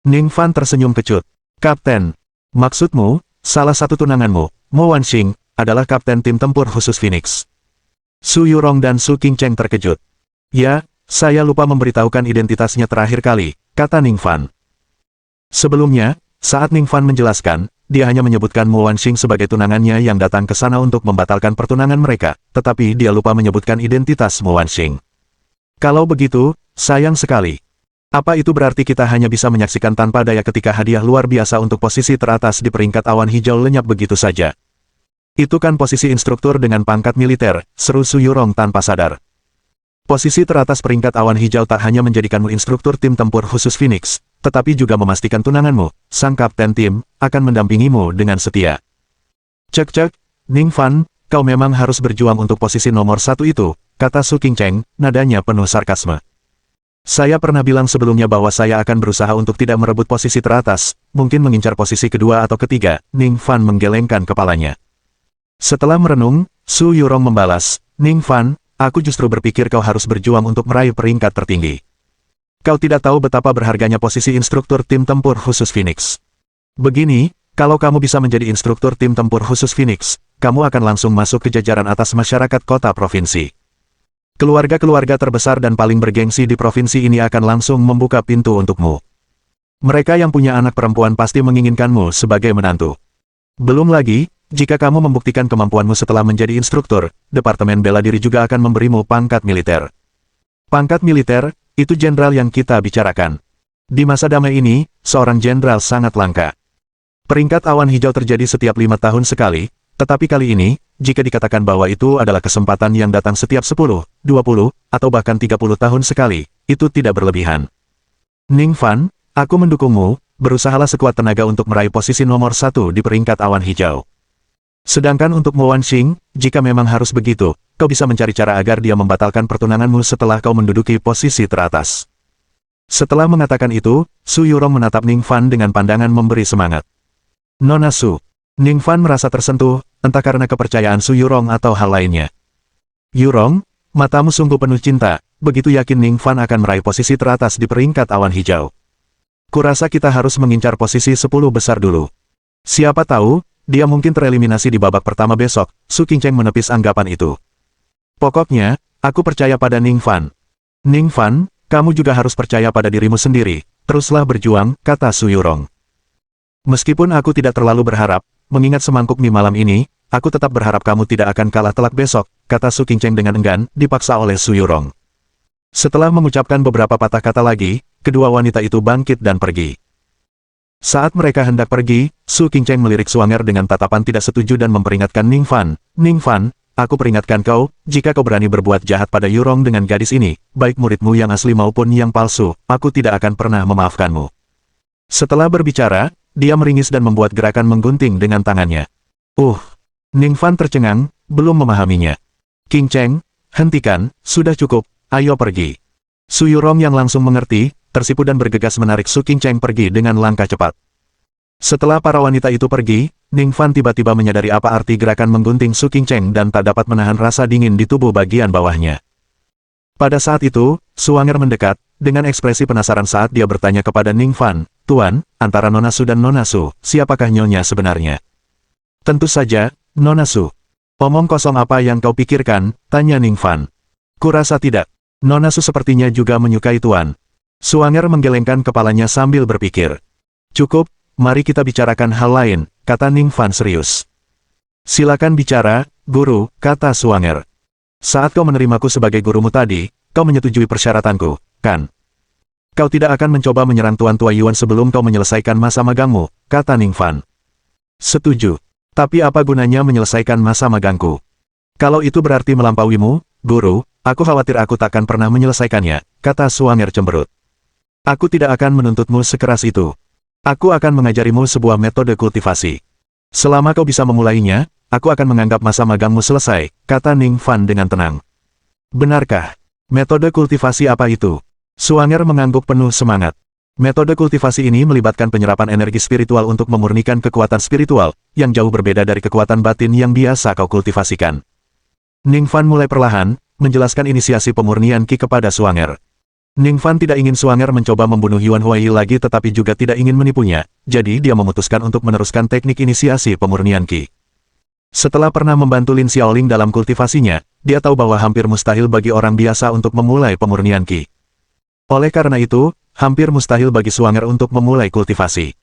Ning Fan tersenyum kecut. Kapten, maksudmu, salah satu tunanganmu, Mo Wanxing, adalah kapten tim tempur khusus Phoenix. Su Yurong dan Su Qingcheng terkejut. Ya, saya lupa memberitahukan identitasnya terakhir kali, kata Ning Fan. Sebelumnya, saat Ning Fan menjelaskan, dia hanya menyebutkan Mo Wanxing sebagai tunangannya yang datang ke sana untuk membatalkan pertunangan mereka, tetapi dia lupa menyebutkan identitas Mo Wanxing. Kalau begitu, sayang sekali. Apa itu berarti kita hanya bisa menyaksikan tanpa daya ketika hadiah luar biasa untuk posisi teratas di peringkat awan hijau lenyap begitu saja? Itu kan posisi instruktur dengan pangkat militer, seru Su Yurong tanpa sadar. Posisi teratas peringkat awan hijau tak hanya menjadikanmu instruktur tim tempur khusus Phoenix, tetapi juga memastikan tunanganmu, sang kapten tim, akan mendampingimu dengan setia. Cek, Ning Fan, kau memang harus berjuang untuk posisi nomor 1 itu, kata Su Qingcheng, nadanya penuh sarkasme. Saya pernah bilang sebelumnya bahwa saya akan berusaha untuk tidak merebut posisi teratas, mungkin mengincar posisi kedua atau ketiga, Ning Fan menggelengkan kepalanya. Setelah merenung, Su Yurong membalas, Ning Fan, aku justru berpikir kau harus berjuang untuk meraih peringkat tertinggi. Kau tidak tahu betapa berharganya posisi instruktur tim tempur khusus Phoenix. Begini, kalau kamu bisa menjadi instruktur tim tempur khusus Phoenix, kamu akan langsung masuk ke jajaran atas masyarakat kota provinsi. Keluarga-keluarga terbesar dan paling bergengsi di provinsi ini akan langsung membuka pintu untukmu. Mereka yang punya anak perempuan pasti menginginkanmu sebagai menantu. Belum lagi, jika kamu membuktikan kemampuanmu setelah menjadi instruktur, Departemen Bela Diri juga akan memberimu pangkat militer. Pangkat militer, itu jenderal yang kita bicarakan. Di masa damai ini, seorang jenderal sangat langka. Peringkat awan hijau terjadi setiap 5 tahun sekali, tetapi kali ini, jika dikatakan bahwa itu adalah kesempatan yang datang setiap 10, 20, atau bahkan 30 tahun sekali, itu tidak berlebihan. Ning Fan, aku mendukungmu, berusahalah sekuat tenaga untuk meraih posisi nomor 1 di peringkat awan hijau. Sedangkan untuk Mo Wanxing, jika memang harus begitu, kau bisa mencari cara agar dia membatalkan pertunanganmu setelah kau menduduki posisi teratas. Setelah mengatakan itu, Su Yurong menatap Ning Fan dengan pandangan memberi semangat. Nona Su. Ning Fan merasa tersentuh, entah karena kepercayaan Su Yurong atau hal lainnya. Yurong, matamu sungguh penuh cinta, begitu yakin Ning Fan akan meraih posisi teratas di peringkat awan hijau. Kurasa kita harus mengincar posisi 10 besar dulu. Siapa tahu, dia mungkin tereliminasi di babak pertama besok, Su Qingcheng menepis anggapan itu. Pokoknya, aku percaya pada Ning Fan. Ning Fan, kamu juga harus percaya pada dirimu sendiri, teruslah berjuang, kata Su Yurong. Meskipun aku tidak terlalu berharap, mengingat semangkuk mie malam ini, aku tetap berharap kamu tidak akan kalah telak besok, kata Su Qingcheng dengan enggan, dipaksa oleh Su Yurong. Setelah mengucapkan beberapa patah kata lagi, kedua wanita itu bangkit dan pergi. Saat mereka hendak pergi, Su Qingcheng melirik Suanger dengan tatapan tidak setuju dan memperingatkan Ning Fan. Ning Fan, aku peringatkan kau, jika kau berani berbuat jahat pada Yurong dengan gadis ini, baik muridmu yang asli maupun yang palsu, aku tidak akan pernah memaafkanmu. Setelah berbicara, dia meringis dan membuat gerakan menggunting dengan tangannya. Ning Fan tercengang, belum memahaminya. Qingcheng, hentikan, sudah cukup, ayo pergi. Su Yurong yang langsung mengerti, tersipu dan bergegas menarik Su Qingcheng pergi dengan langkah cepat. Setelah para wanita itu pergi, Ning Fan tiba-tiba menyadari apa arti gerakan menggunting Su Qingcheng dan tak dapat menahan rasa dingin di tubuh bagian bawahnya. Pada saat itu, Suanger mendekat, dengan ekspresi penasaran saat dia bertanya kepada Ning Fan, Tuan, antara Nona Su dan Nona Su, siapakah nyonya sebenarnya? Tentu saja, Nona Su. Omong kosong apa yang kau pikirkan, tanya Ning Fan. Kurasa tidak. Nona Su sepertinya juga menyukai Tuan. Suanger menggelengkan kepalanya sambil berpikir. Cukup, mari kita bicarakan hal lain, kata Ning Fan serius. Silakan bicara, guru, kata Suanger. Saat kau menerimaku sebagai gurumu tadi, kau menyetujui persyaratanku, kan? Kau tidak akan mencoba menyerang Tuan Tua Yuan sebelum kau menyelesaikan masa magangmu, kata Ning Fan. Setuju. Tapi apa gunanya menyelesaikan masa magangku? Kalau itu berarti melampauimu, guru, aku khawatir aku takkan pernah menyelesaikannya, kata Suanger cemberut. Aku tidak akan menuntutmu sekeras itu. Aku akan mengajarimu sebuah metode kultivasi. Selama kau bisa memulainya, aku akan menganggap masa magangmu selesai, kata Ning Fan dengan tenang. Benarkah? Metode kultivasi apa itu? Suanger mengangguk penuh semangat. Metode kultivasi ini melibatkan penyerapan energi spiritual untuk memurnikan kekuatan spiritual, yang jauh berbeda dari kekuatan batin yang biasa kau kultivasikan. Ning Fan mulai perlahan, menjelaskan inisiasi pemurnian Qi kepada Suanger. Ning Fan tidak ingin Suanger mencoba membunuh Yuan Huai lagi tetapi juga tidak ingin menipunya, jadi dia memutuskan untuk meneruskan teknik inisiasi pemurnian Qi. Setelah pernah membantu Lin Xiaoling dalam kultivasinya, dia tahu bahwa hampir mustahil bagi orang biasa untuk memulai pemurnian Qi. Oleh karena itu, hampir mustahil bagi Suanger untuk memulai kultivasi.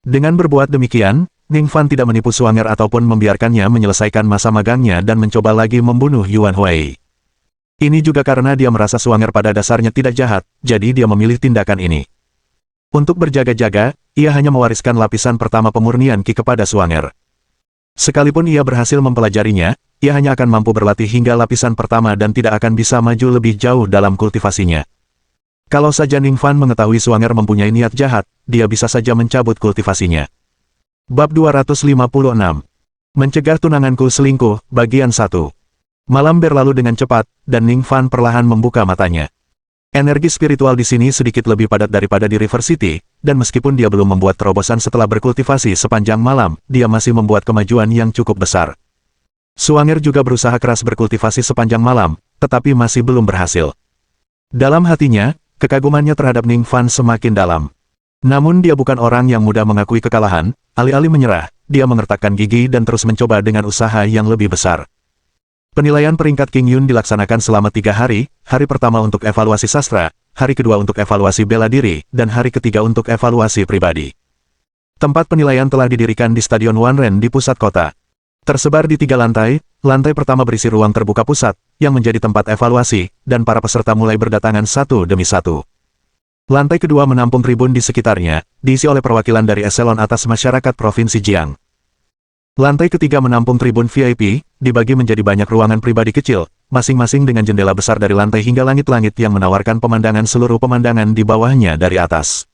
Dengan berbuat demikian, Ning Fan tidak menipu Suanger ataupun membiarkannya menyelesaikan masa magangnya dan mencoba lagi membunuh Yuan Huai. Ini juga karena dia merasa Suanger pada dasarnya tidak jahat, jadi dia memilih tindakan ini. Untuk berjaga-jaga, ia hanya mewariskan lapisan pertama pemurnian Qi kepada Suanger. Sekalipun ia berhasil mempelajarinya, ia hanya akan mampu berlatih hingga lapisan pertama dan tidak akan bisa maju lebih jauh dalam kultivasinya. Kalau saja Ning Fan mengetahui Suanger mempunyai niat jahat, dia bisa saja mencabut kultivasinya. Bab 256. Mencegah tunanganku selingkuh, bagian 1. Malam berlalu dengan cepat, dan Ning Fan perlahan membuka matanya. Energi spiritual di sini sedikit lebih padat daripada di River City, dan meskipun dia belum membuat terobosan setelah berkultivasi sepanjang malam, dia masih membuat kemajuan yang cukup besar. Suanger juga berusaha keras berkultivasi sepanjang malam, tetapi masih belum berhasil. Dalam hatinya, kekagumannya terhadap Ning Fan semakin dalam. Namun dia bukan orang yang mudah mengakui kekalahan, alih-alih menyerah, dia mengertakkan gigi dan terus mencoba dengan usaha yang lebih besar. Penilaian peringkat King Yun dilaksanakan selama 3 hari, hari pertama untuk evaluasi sastra, hari kedua untuk evaluasi bela diri, dan hari ketiga untuk evaluasi pribadi. Tempat penilaian telah didirikan di Stadion Wanren di pusat kota. Tersebar di 3 lantai, lantai pertama berisi ruang terbuka pusat, yang menjadi tempat evaluasi, dan para peserta mulai berdatangan satu demi satu. Lantai kedua menampung tribun di sekitarnya, diisi oleh perwakilan dari eselon atas masyarakat Provinsi Jiang. Lantai ketiga menampung tribun VIP, dibagi menjadi banyak ruangan pribadi kecil, masing-masing dengan jendela besar dari lantai hingga langit-langit yang menawarkan pemandangan seluruh pemandangan di bawahnya dari atas.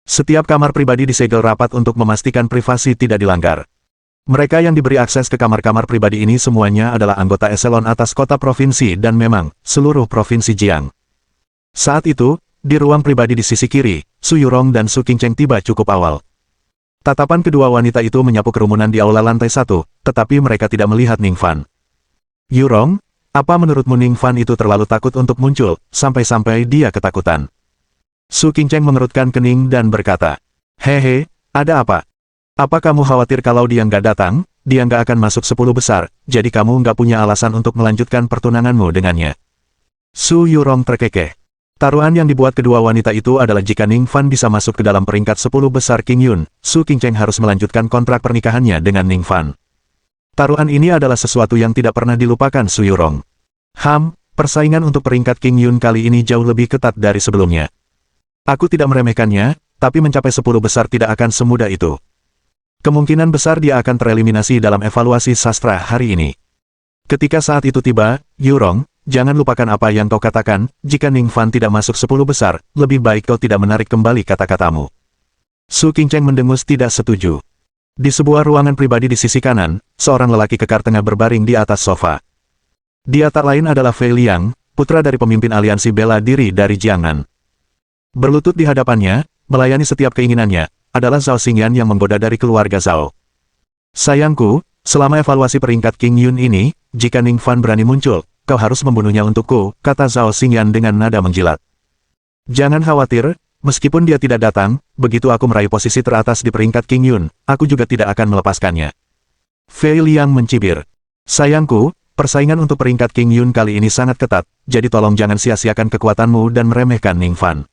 Setiap kamar pribadi disegel rapat untuk memastikan privasi tidak dilanggar. Mereka yang diberi akses ke kamar-kamar pribadi ini semuanya adalah anggota eselon atas kota provinsi dan memang, seluruh provinsi Jiang. Saat itu, di ruang pribadi di sisi kiri, Su Yurong dan Su Qingcheng tiba cukup awal. Tatapan kedua wanita itu menyapu kerumunan di aula lantai 1, tetapi mereka tidak melihat Ning Fan. Yurong, apa menurutmu Ning Fan itu terlalu takut untuk muncul, sampai-sampai dia ketakutan? Su Qingcheng mengerutkan kening dan berkata, Hehe, ada apa? Apa kamu khawatir kalau dia nggak datang, dia nggak akan masuk 10 besar, jadi kamu nggak punya alasan untuk melanjutkan pertunanganmu dengannya? Su Yurong terkekeh. Taruhan yang dibuat kedua wanita itu adalah jika Ning Fan bisa masuk ke dalam peringkat 10 besar King Yun, Su Qingcheng harus melanjutkan kontrak pernikahannya dengan Ning Fan. Taruhan ini adalah sesuatu yang tidak pernah dilupakan Su Yurong. Persaingan untuk peringkat King Yun kali ini jauh lebih ketat dari sebelumnya. Aku tidak meremehkannya, tapi mencapai 10 besar tidak akan semudah itu. Kemungkinan besar dia akan tereliminasi dalam evaluasi sastra hari ini. Ketika saat itu tiba, Yurong, jangan lupakan apa yang kau katakan, jika Ning Fan tidak masuk 10 besar, lebih baik kau tidak menarik kembali kata-katamu. Su Qingcheng mendengus tidak setuju. Di sebuah ruangan pribadi di sisi kanan, seorang lelaki kekar tengah berbaring di atas sofa. Dia tak lain adalah Fei Liang, putra dari pemimpin aliansi bela diri dari Jiangnan. Berlutut di hadapannya, melayani setiap keinginannya, adalah Zhao Xingyan yang menggoda dari keluarga Zhao. Sayangku, selama evaluasi peringkat King Yun ini, jika Ning Fan berani muncul, kau harus membunuhnya untukku, kata Zhao Xingyan dengan nada menjilat. Jangan khawatir, meskipun dia tidak datang, begitu aku meraih posisi teratas di peringkat King Yun, aku juga tidak akan melepaskannya. Fei Liang mencibir. Sayangku, Persaingan untuk peringkat King Yun kali ini sangat ketat, jadi tolong jangan sia-siakan kekuatanmu dan meremehkan Ning Fan.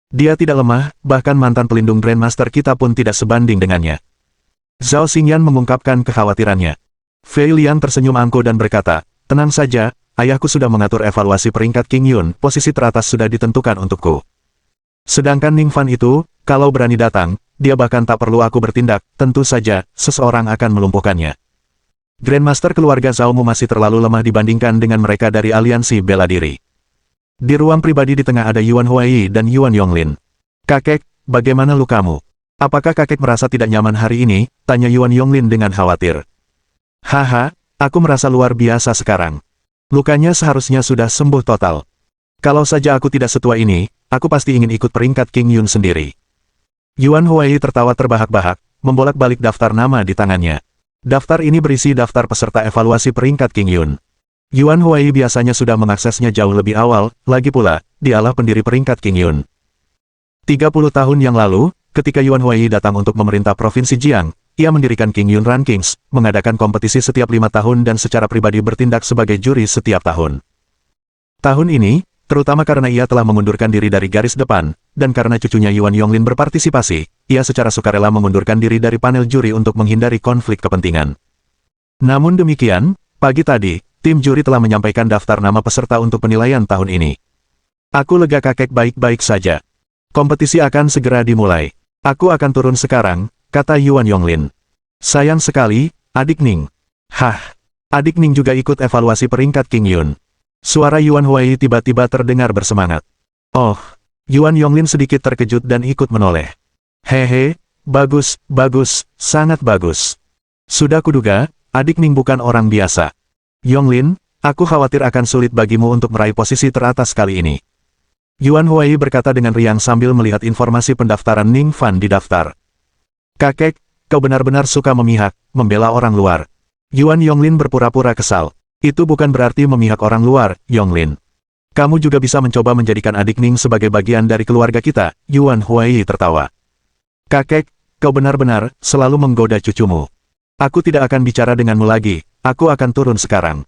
Dia tidak lemah, bahkan mantan pelindung Grandmaster kita pun tidak sebanding dengannya. Zhao Xingyan mengungkapkan kekhawatirannya. Fei Liang tersenyum angkuh dan berkata, tenang saja, ayahku sudah mengatur evaluasi peringkat King Yun, posisi teratas sudah ditentukan untukku. Sedangkan Ning Fan itu, kalau berani datang, dia bahkan tak perlu aku bertindak, tentu saja, seseorang akan melumpuhkannya. Grandmaster keluarga Zhao Mu masih terlalu lemah dibandingkan dengan mereka dari aliansi bela diri. Di ruang pribadi di tengah ada Yuan Huai dan Yuan Yonglin. Kakek, bagaimana lukamu? Apakah kakek merasa tidak nyaman hari ini? Tanya Yuan Yonglin dengan khawatir. Haha, aku merasa luar biasa sekarang. Lukanya seharusnya sudah sembuh total. Kalau saja aku tidak setua ini, aku pasti ingin ikut peringkat King Yun sendiri. Yuan Huai tertawa terbahak-bahak, membolak-balik daftar nama di tangannya. Daftar ini berisi daftar peserta evaluasi peringkat King Yun. Yuan Huai biasanya sudah mengaksesnya jauh lebih awal, lagi pula, dialah pendiri peringkat King Yun. 30 tahun yang lalu, ketika Yuan Huai datang untuk memerintah Provinsi Jiang, ia mendirikan King Yun Rankings, mengadakan kompetisi setiap 5 tahun dan secara pribadi bertindak sebagai juri setiap tahun. Tahun ini, terutama karena ia telah mengundurkan diri dari garis depan, dan karena cucunya Yuan Yonglin berpartisipasi, ia secara sukarela mengundurkan diri dari panel juri untuk menghindari konflik kepentingan. Namun demikian, pagi tadi, tim juri telah menyampaikan daftar nama peserta untuk penilaian tahun ini. Aku lega kakek baik-baik saja. Kompetisi akan segera dimulai. Aku akan turun sekarang, kata Yuan Yonglin. Sayang sekali, adik Ning. Hah, adik Ning juga ikut evaluasi peringkat King Yun. Suara Yuan Huai tiba-tiba terdengar bersemangat. Oh, Yuan Yonglin sedikit terkejut dan ikut menoleh. Hehe, bagus, bagus, sangat bagus. Sudah kuduga, adik Ning bukan orang biasa. Yonglin, aku khawatir akan sulit bagimu untuk meraih posisi teratas kali ini. Yuan Huai berkata dengan riang sambil melihat informasi pendaftaran Ning Fan di daftar. Kakek, kau benar-benar suka memihak, membela orang luar. Yuan Yonglin berpura-pura kesal. Itu bukan berarti memihak orang luar, Yonglin. Kamu juga bisa mencoba menjadikan adik Ning sebagai bagian dari keluarga kita, Yuan Huai tertawa. Kakek, kau benar-benar selalu menggoda cucumu. Aku tidak akan bicara denganmu lagi, aku akan turun sekarang.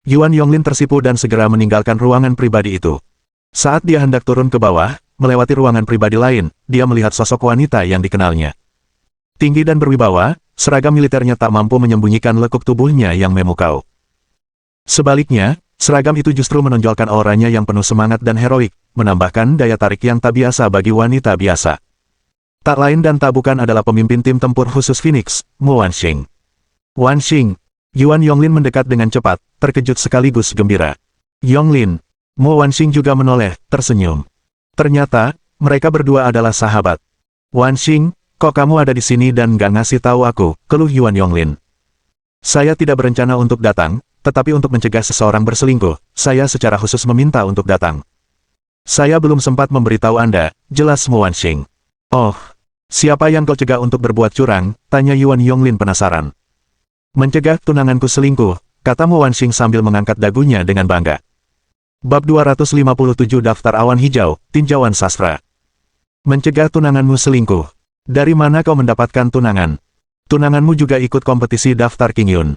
Yuan Yonglin tersipu dan segera meninggalkan ruangan pribadi itu. Saat dia hendak turun ke bawah, melewati ruangan pribadi lain, dia melihat sosok wanita yang dikenalnya. Tinggi dan berwibawa, seragam militernya tak mampu menyembunyikan lekuk tubuhnya yang memukau. Sebaliknya, seragam itu justru menonjolkan auranya yang penuh semangat dan heroik, menambahkan daya tarik yang tak biasa bagi wanita biasa. Tak lain dan tak bukan adalah pemimpin tim tempur khusus Phoenix, Mo Wanxing. Wanxing, Yuan Yonglin mendekat dengan cepat, terkejut sekaligus gembira. Yonglin, Mo Wanxing juga menoleh, tersenyum. Ternyata, mereka berdua adalah sahabat. Wanxing, kok kamu ada di sini dan gak ngasih tahu aku, keluh Yuan Yonglin. Saya tidak berencana untuk datang, tetapi untuk mencegah seseorang berselingkuh, saya secara khusus meminta untuk datang. Saya belum sempat memberitahu Anda, jelas Mo Wanxing. Oh, siapa yang kau cegah untuk berbuat curang? Tanya Yuan Yonglin penasaran. Mencegah tunanganku selingkuh, kata Mo Wanxing sambil mengangkat dagunya dengan bangga. Bab 257 Daftar Awan Hijau, Tinjauan Sastra. Mencegah tunanganmu selingkuh. Dari mana kau mendapatkan tunangan? Tunanganmu juga ikut kompetisi daftar King Yun.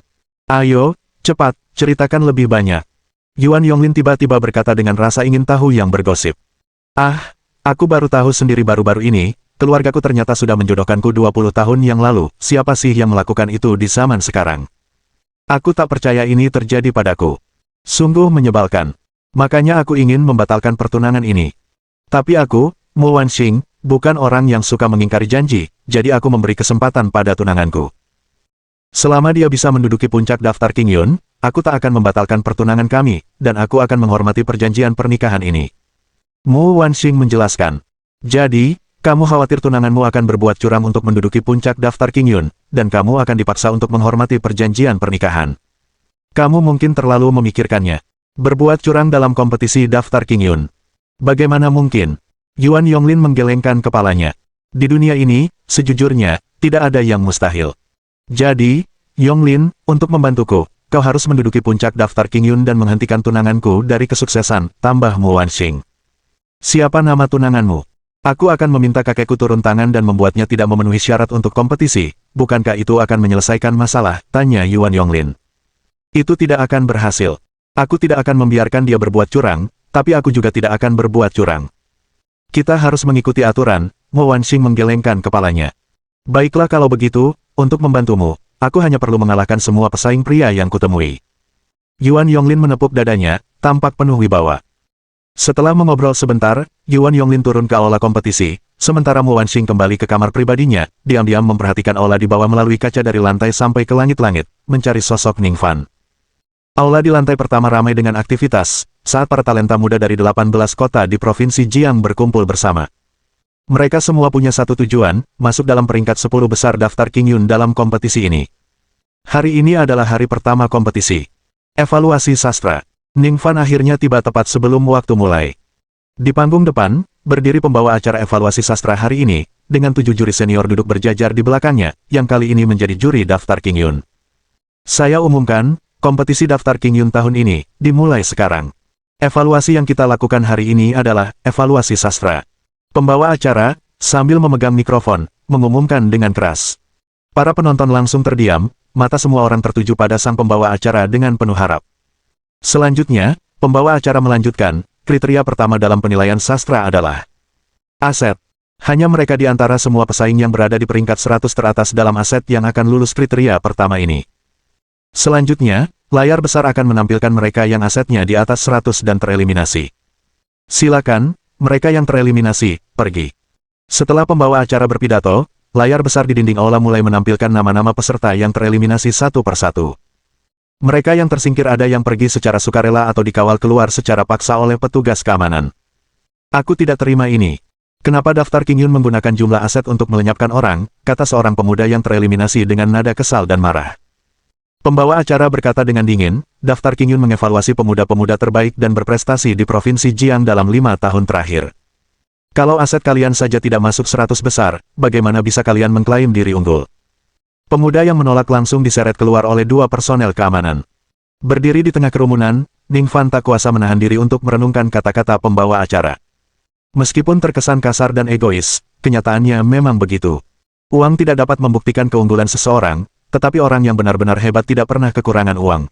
Ayo, cepat, ceritakan lebih banyak. Yuan Yonglin tiba-tiba berkata dengan rasa ingin tahu yang bergosip. Ah, aku baru tahu sendiri baru-baru ini, keluargaku ternyata sudah menjodohkanku 20 tahun yang lalu, siapa sih yang melakukan itu di zaman sekarang? Aku tak percaya ini terjadi padaku. Sungguh menyebalkan. Makanya aku ingin membatalkan pertunangan ini. Tapi aku, Mo Wanxing, bukan orang yang suka mengingkari janji, jadi aku memberi kesempatan pada tunanganku. Selama dia bisa menduduki puncak daftar King Yun, aku tak akan membatalkan pertunangan kami, dan aku akan menghormati perjanjian pernikahan ini. Mo Wanxing menjelaskan. Jadi, kamu khawatir tunanganmu akan berbuat curang untuk menduduki puncak daftar King Yun, dan kamu akan dipaksa untuk menghormati perjanjian pernikahan. Kamu mungkin terlalu memikirkannya. Berbuat curang dalam kompetisi daftar King Yun. Bagaimana mungkin? Yuan Yonglin menggelengkan kepalanya. Di dunia ini, sejujurnya, tidak ada yang mustahil. Jadi, Yonglin, untuk membantuku, kau harus menduduki puncak daftar King Yun dan menghentikan tunanganku dari kesuksesan, tambah Mo Wanxing. Siapa nama tunanganmu? Aku akan meminta kakekku turun tangan dan membuatnya tidak memenuhi syarat untuk kompetisi. Bukankah itu akan menyelesaikan masalah? Tanya Yuan Yonglin. Itu tidak akan berhasil. Aku tidak akan membiarkan dia berbuat curang, tapi aku juga tidak akan berbuat curang. Kita harus mengikuti aturan, Mo Wanxing menggelengkan kepalanya. Baiklah kalau begitu, untuk membantumu, aku hanya perlu mengalahkan semua pesaing pria yang kutemui. Yuan Yonglin menepuk dadanya, tampak penuh wibawa. Setelah mengobrol sebentar, Yuan Yonglin turun ke aula kompetisi, sementara Mo Wanxing kembali ke kamar pribadinya, diam-diam memperhatikan aula di bawah melalui kaca dari lantai sampai ke langit-langit, mencari sosok Ning Fan. Aula di lantai pertama ramai dengan aktivitas, saat para talenta muda dari 18 kota di Provinsi Jiang berkumpul bersama. Mereka semua punya satu tujuan, masuk dalam peringkat 10 besar daftar King Yun dalam kompetisi ini. Hari ini adalah hari pertama kompetisi. Evaluasi sastra. Ning Fan akhirnya tiba tepat sebelum waktu mulai. Di panggung depan, berdiri pembawa acara evaluasi sastra hari ini, dengan 7 juri senior duduk berjajar di belakangnya, yang kali ini menjadi juri daftar King Yun. Saya umumkan, kompetisi daftar King Yun tahun ini, dimulai sekarang. Evaluasi yang kita lakukan hari ini adalah evaluasi sastra. Pembawa acara, sambil memegang mikrofon, mengumumkan dengan keras. Para penonton langsung terdiam, mata semua orang tertuju pada sang pembawa acara dengan penuh harap. Selanjutnya, pembawa acara melanjutkan, kriteria pertama dalam penilaian sastra adalah aset. Hanya mereka di antara semua pesaing yang berada di peringkat 100 teratas dalam aset yang akan lulus kriteria pertama ini. Selanjutnya, layar besar akan menampilkan mereka yang asetnya di atas 100 dan tereliminasi. Silakan, mereka yang tereliminasi, pergi. Setelah pembawa acara berpidato, layar besar di dinding aula mulai menampilkan nama-nama peserta yang tereliminasi satu persatu. Mereka yang tersingkir ada yang pergi secara sukarela atau dikawal keluar secara paksa oleh petugas keamanan. Aku tidak terima ini. Kenapa daftar King Yun menggunakan jumlah aset untuk melenyapkan orang, kata seorang pemuda yang tereliminasi dengan nada kesal dan marah. Pembawa acara berkata dengan dingin, daftar King Yun mengevaluasi pemuda-pemuda terbaik dan berprestasi di Provinsi Jiang dalam 5 tahun terakhir. Kalau aset kalian saja tidak masuk 100 besar, bagaimana bisa kalian mengklaim diri unggul? Pemuda yang menolak langsung diseret keluar oleh 2 personel keamanan. Berdiri di tengah kerumunan, Ning Fan tak kuasa menahan diri untuk merenungkan kata-kata pembawa acara. Meskipun terkesan kasar dan egois, kenyataannya memang begitu. Uang tidak dapat membuktikan keunggulan seseorang, tetapi orang yang benar-benar hebat tidak pernah kekurangan uang.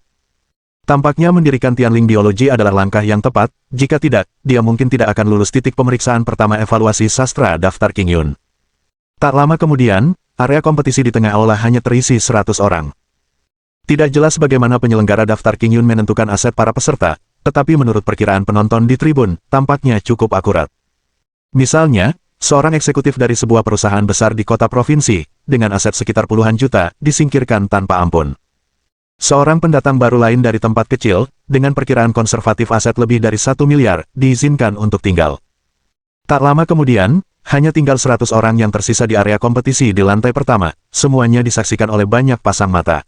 Tampaknya mendirikan Tianling Biologi adalah langkah yang tepat, jika tidak, dia mungkin tidak akan lulus titik pemeriksaan pertama evaluasi sastra daftar King Yun. Tak lama kemudian, area kompetisi di tengah aula hanya terisi 100 orang. Tidak jelas bagaimana penyelenggara daftar King Yun menentukan aset para peserta, tetapi menurut perkiraan penonton di tribun, tampaknya cukup akurat. Misalnya, seorang eksekutif dari sebuah perusahaan besar di kota provinsi, dengan aset sekitar puluhan juta, disingkirkan tanpa ampun. Seorang pendatang baru lain dari tempat kecil, dengan perkiraan konservatif aset lebih dari 1 miliar, diizinkan untuk tinggal. Tak lama kemudian, hanya tinggal 100 orang yang tersisa di area kompetisi di lantai pertama, semuanya disaksikan oleh banyak pasang mata.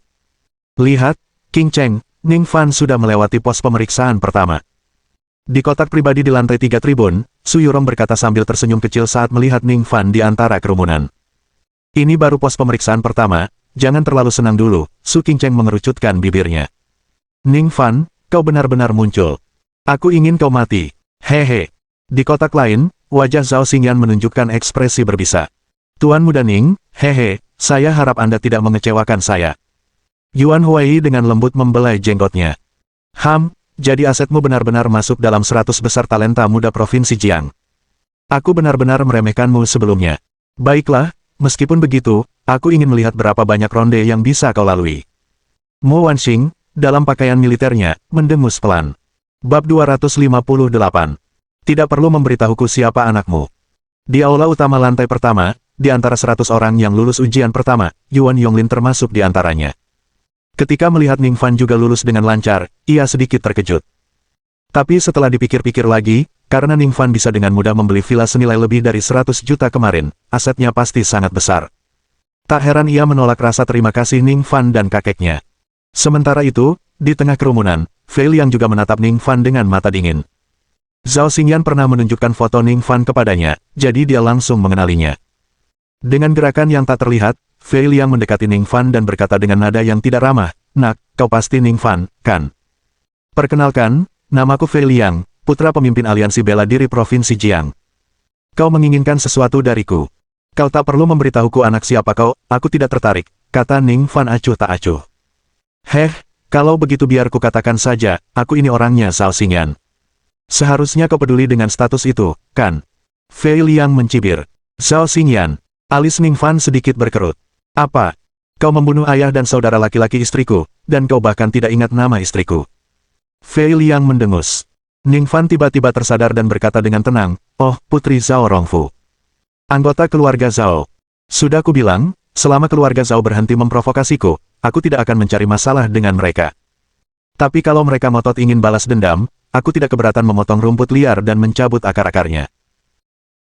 Lihat, King Cheng, Ning Fan sudah melewati pos pemeriksaan pertama. Di kotak pribadi di lantai 3 tribun, Su Yurong berkata sambil tersenyum kecil saat melihat Ning Fan di antara kerumunan. Ini baru pos pemeriksaan pertama, jangan terlalu senang dulu, Su King Cheng mengerucutkan bibirnya. Ning Fan, kau benar-benar muncul. Aku ingin kau mati. Hehe. Di kotak lain, wajah Zhao Xingyan menunjukkan ekspresi berbisa. Tuan Muda Ning, hehe, saya harap Anda tidak mengecewakan saya. Yuan Huai dengan lembut membelai jenggotnya. Jadi asetmu benar-benar masuk dalam 100 besar talenta muda Provinsi Jiang. Aku benar-benar meremehkanmu sebelumnya. Baiklah, meskipun begitu, aku ingin melihat berapa banyak ronde yang bisa kau lalui. Mo Wanxing, dalam pakaian militernya, mendengus pelan. Bab 258. Tidak perlu memberitahuku siapa anakmu. Di aula utama lantai pertama, di antara 100 orang yang lulus ujian pertama, Yuan Yonglin termasuk di antaranya. Ketika melihat Ning Fan juga lulus dengan lancar, ia sedikit terkejut. Tapi setelah dipikir-pikir lagi, karena Ning Fan bisa dengan mudah membeli villa senilai lebih dari 100 juta kemarin, asetnya pasti sangat besar. Tak heran ia menolak rasa terima kasih Ning Fan dan kakeknya. Sementara itu, di tengah kerumunan, Fei Liang juga menatap Ning Fan dengan mata dingin. Zhao Xingyan pernah menunjukkan foto Ning Fan kepadanya, jadi dia langsung mengenalinya. Dengan gerakan yang tak terlihat, Fei Liang mendekati Ning Fan dan berkata dengan nada yang tidak ramah, "Nak, kau pasti Ning Fan, kan? Perkenalkan, namaku Fei Liang, putra pemimpin aliansi bela diri Provinsi Jiang. Kau menginginkan sesuatu dariku. Kau tak perlu memberitahuku anak siapa kau, aku tidak tertarik," kata Ning Fan acuh tak acuh. Kalau begitu biar ku katakan saja, aku ini orangnya Zhao Xingyan. Seharusnya kau peduli dengan status itu, kan? Fei Liang mencibir. Zhao Xingyan. Alis Ningfan sedikit berkerut. Apa? Kau membunuh ayah dan saudara laki-laki istriku, dan kau bahkan tidak ingat nama istriku. Fei Liang mendengus. Ningfan tiba-tiba tersadar dan berkata dengan tenang, oh, putri Zhao Rongfu. Anggota keluarga Zhao. Sudah ku bilang, selama keluarga Zhao berhenti memprovokasiku, aku tidak akan mencari masalah dengan mereka. Tapi kalau mereka ngotot ingin balas dendam, aku tidak keberatan memotong rumput liar dan mencabut akar-akarnya.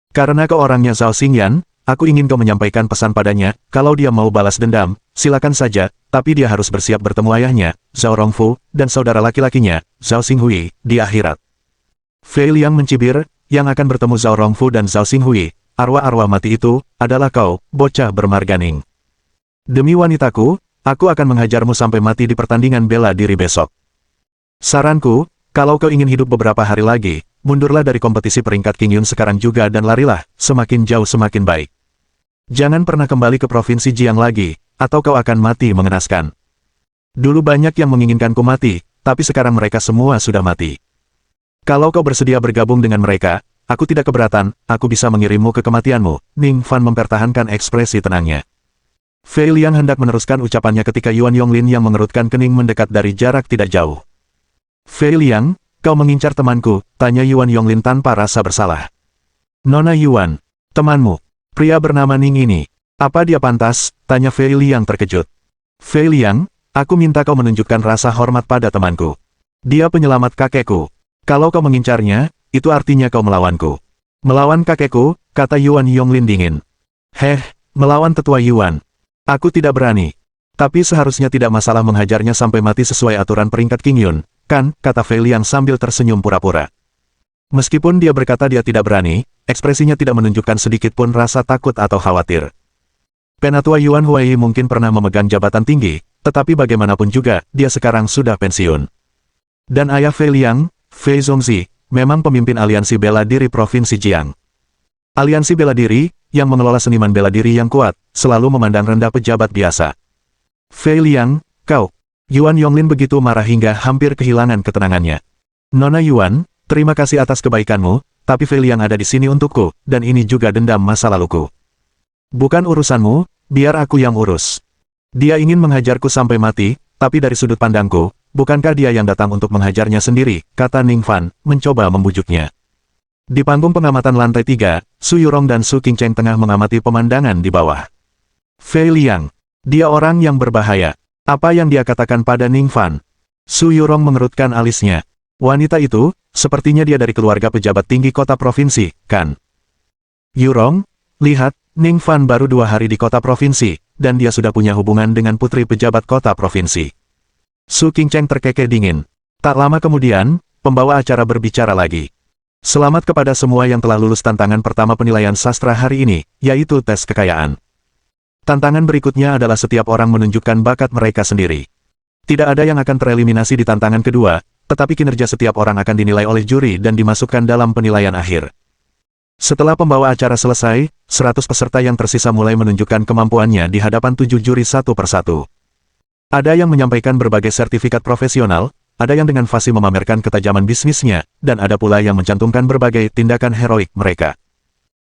Karena kau orangnya Zhao Xingyan, aku ingin kau menyampaikan pesan padanya, kalau dia mau balas dendam, silakan saja, tapi dia harus bersiap bertemu ayahnya, Zhao Rongfu, dan saudara laki-lakinya, Zhao Xinghui, di akhirat. Fei Liang mencibir, yang akan bertemu Zhao Rongfu dan Zhao Xinghui, arwah-arwah mati itu, adalah kau, bocah bermarganing. Demi wanitaku, aku akan menghajarmu sampai mati di pertandingan bela diri besok. Saranku, kalau kau ingin hidup beberapa hari lagi, mundurlah dari kompetisi peringkat King Yun sekarang juga dan larilah, semakin jauh semakin baik. Jangan pernah kembali ke Provinsi Jiang lagi, atau kau akan mati mengenaskan. Dulu banyak yang menginginkanku mati, tapi sekarang mereka semua sudah mati. Kalau kau bersedia bergabung dengan mereka, aku tidak keberatan, aku bisa mengirimmu ke kematianmu. Ningfan mempertahankan ekspresi tenangnya. Fei Liang hendak meneruskan ucapannya ketika Yuan Yonglin yang mengerutkan kening mendekat dari jarak tidak jauh. Fei Liang, kau mengincar temanku, tanya Yuan Yonglin tanpa rasa bersalah. Nona Yuan, temanmu, pria bernama Ning ini, apa dia pantas? Tanya Fei Liang terkejut. Fei Liang, aku minta kau menunjukkan rasa hormat pada temanku. Dia penyelamat kakekku. Kalau kau mengincarnya, itu artinya kau melawanku. Melawan kakekku, kata Yuan Yonglin dingin. Melawan tetua Yuan. Aku tidak berani. Tapi seharusnya tidak masalah menghajarnya sampai mati sesuai aturan peringkat King Yun, kan, kata Fei Liang sambil tersenyum pura-pura. Meskipun dia berkata dia tidak berani, ekspresinya tidak menunjukkan sedikit pun rasa takut atau khawatir. Penatua Yuan Huai mungkin pernah memegang jabatan tinggi, tetapi bagaimanapun juga, dia sekarang sudah pensiun. Dan ayah Fei Liang, Fei Zongzi, memang pemimpin aliansi bela diri Provinsi Jiang. Aliansi bela diri, yang mengelola seniman bela diri yang kuat, selalu memandang rendah pejabat biasa. Fei Liang, kau. Yuan Yonglin begitu marah hingga hampir kehilangan ketenangannya. Nona Yuan, terima kasih atas kebaikanmu, tapi Fei Liang ada di sini untukku, dan ini juga dendam masa laluku. Bukan urusanmu, biar aku yang urus. Dia ingin menghajarku sampai mati, tapi dari sudut pandangku, bukankah dia yang datang untuk menghajarnya sendiri, kata Ningfan, mencoba membujuknya. Di panggung pengamatan lantai 3, Su Yurong dan Su Qingcheng tengah mengamati pemandangan di bawah. Fei Liang, dia orang yang berbahaya. Apa yang dia katakan pada Ningfan? Su Yurong mengerutkan alisnya. Wanita itu, sepertinya dia dari keluarga pejabat tinggi kota provinsi, kan? Yurong, lihat, Ningfan baru 2 hari di kota provinsi, dan dia sudah punya hubungan dengan putri pejabat kota provinsi. Su Qingcheng terkekeh dingin. Tak lama kemudian, pembawa acara berbicara lagi. Selamat kepada semua yang telah lulus tantangan pertama penilaian sastra hari ini, yaitu tes kekayaan. Tantangan berikutnya adalah setiap orang menunjukkan bakat mereka sendiri. Tidak ada yang akan tereliminasi di tantangan kedua, tetapi kinerja setiap orang akan dinilai oleh juri dan dimasukkan dalam penilaian akhir. Setelah pembawa acara selesai, 100 peserta yang tersisa mulai menunjukkan kemampuannya di hadapan 7 juri satu persatu. Ada yang menyampaikan berbagai sertifikat profesional, ada yang dengan fasih memamerkan ketajaman bisnisnya, dan ada pula yang mencantumkan berbagai tindakan heroik mereka.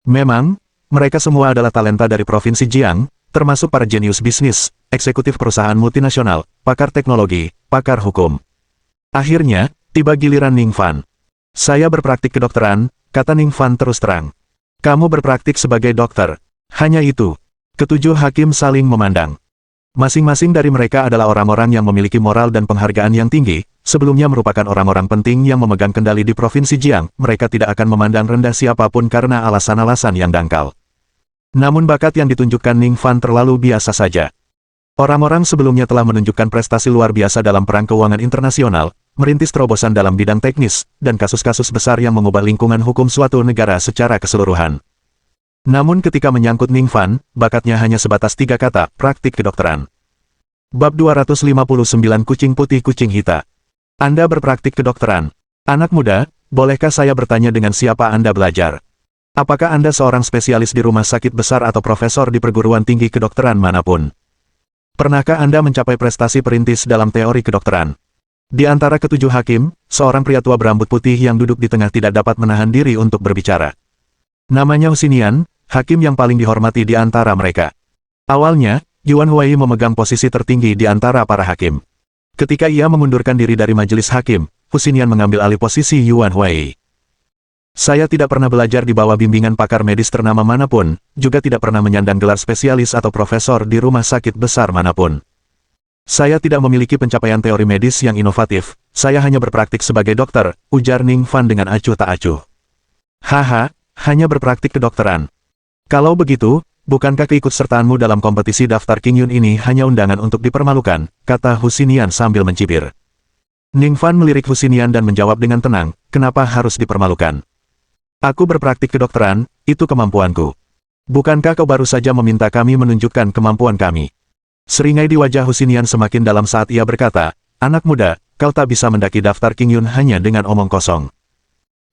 Memang, mereka semua adalah talenta dari Provinsi Jiang, termasuk para jenius bisnis, eksekutif perusahaan multinasional, pakar teknologi, pakar hukum. Akhirnya, tiba giliran Ningfan. Saya berpraktik kedokteran, kata Ningfan terus terang. Kamu berpraktik sebagai dokter. Hanya itu. Ketujuh hakim saling memandang. Masing-masing dari mereka adalah orang-orang yang memiliki moral dan penghargaan yang tinggi, sebelumnya merupakan orang-orang penting yang memegang kendali di Provinsi Jiang, mereka tidak akan memandang rendah siapapun karena alasan-alasan yang dangkal. Namun bakat yang ditunjukkan Ningfan terlalu biasa saja. Orang-orang sebelumnya telah menunjukkan prestasi luar biasa dalam perang keuangan internasional, merintis terobosan dalam bidang teknis, dan kasus-kasus besar yang mengubah lingkungan hukum suatu negara secara keseluruhan. Namun ketika menyangkut Ningfan, bakatnya hanya sebatas 3 kata, praktik kedokteran. Bab 259 Kucing Putih Kucing Hitam. Anda berpraktik kedokteran. Anak muda, bolehkah saya bertanya dengan siapa Anda belajar? Apakah Anda seorang spesialis di rumah sakit besar atau profesor di perguruan tinggi kedokteran manapun? Pernahkah Anda mencapai prestasi perintis dalam teori kedokteran? Di antara ketujuh hakim, seorang pria tua berambut putih yang duduk di tengah tidak dapat menahan diri untuk berbicara. Namanya Husinian, hakim yang paling dihormati di antara mereka. Awalnya, Yuan Huai memegang posisi tertinggi di antara para hakim. Ketika ia mengundurkan diri dari majelis hakim, Husinian mengambil alih posisi Yuan Huai. Saya tidak pernah belajar di bawah bimbingan pakar medis ternama manapun, juga tidak pernah menyandang gelar spesialis atau profesor di rumah sakit besar manapun. Saya tidak memiliki pencapaian teori medis yang inovatif, saya hanya berpraktik sebagai dokter, ujar Ning Fan dengan acuh tak acuh. Haha, hanya berpraktik kedokteran. Kalau begitu, bukankah keikutsertaanmu dalam kompetisi daftar King Yun ini hanya undangan untuk dipermalukan, kata Husinian sambil mencibir. Ning Fan melirik Husinian dan menjawab dengan tenang, kenapa harus dipermalukan? Aku berpraktik kedokteran, itu kemampuanku. Bukankah kau baru saja meminta kami menunjukkan kemampuan kami? Seringai di wajah Husinian semakin dalam saat ia berkata, anak muda, kau tak bisa mendaki daftar King Yun hanya dengan omong kosong.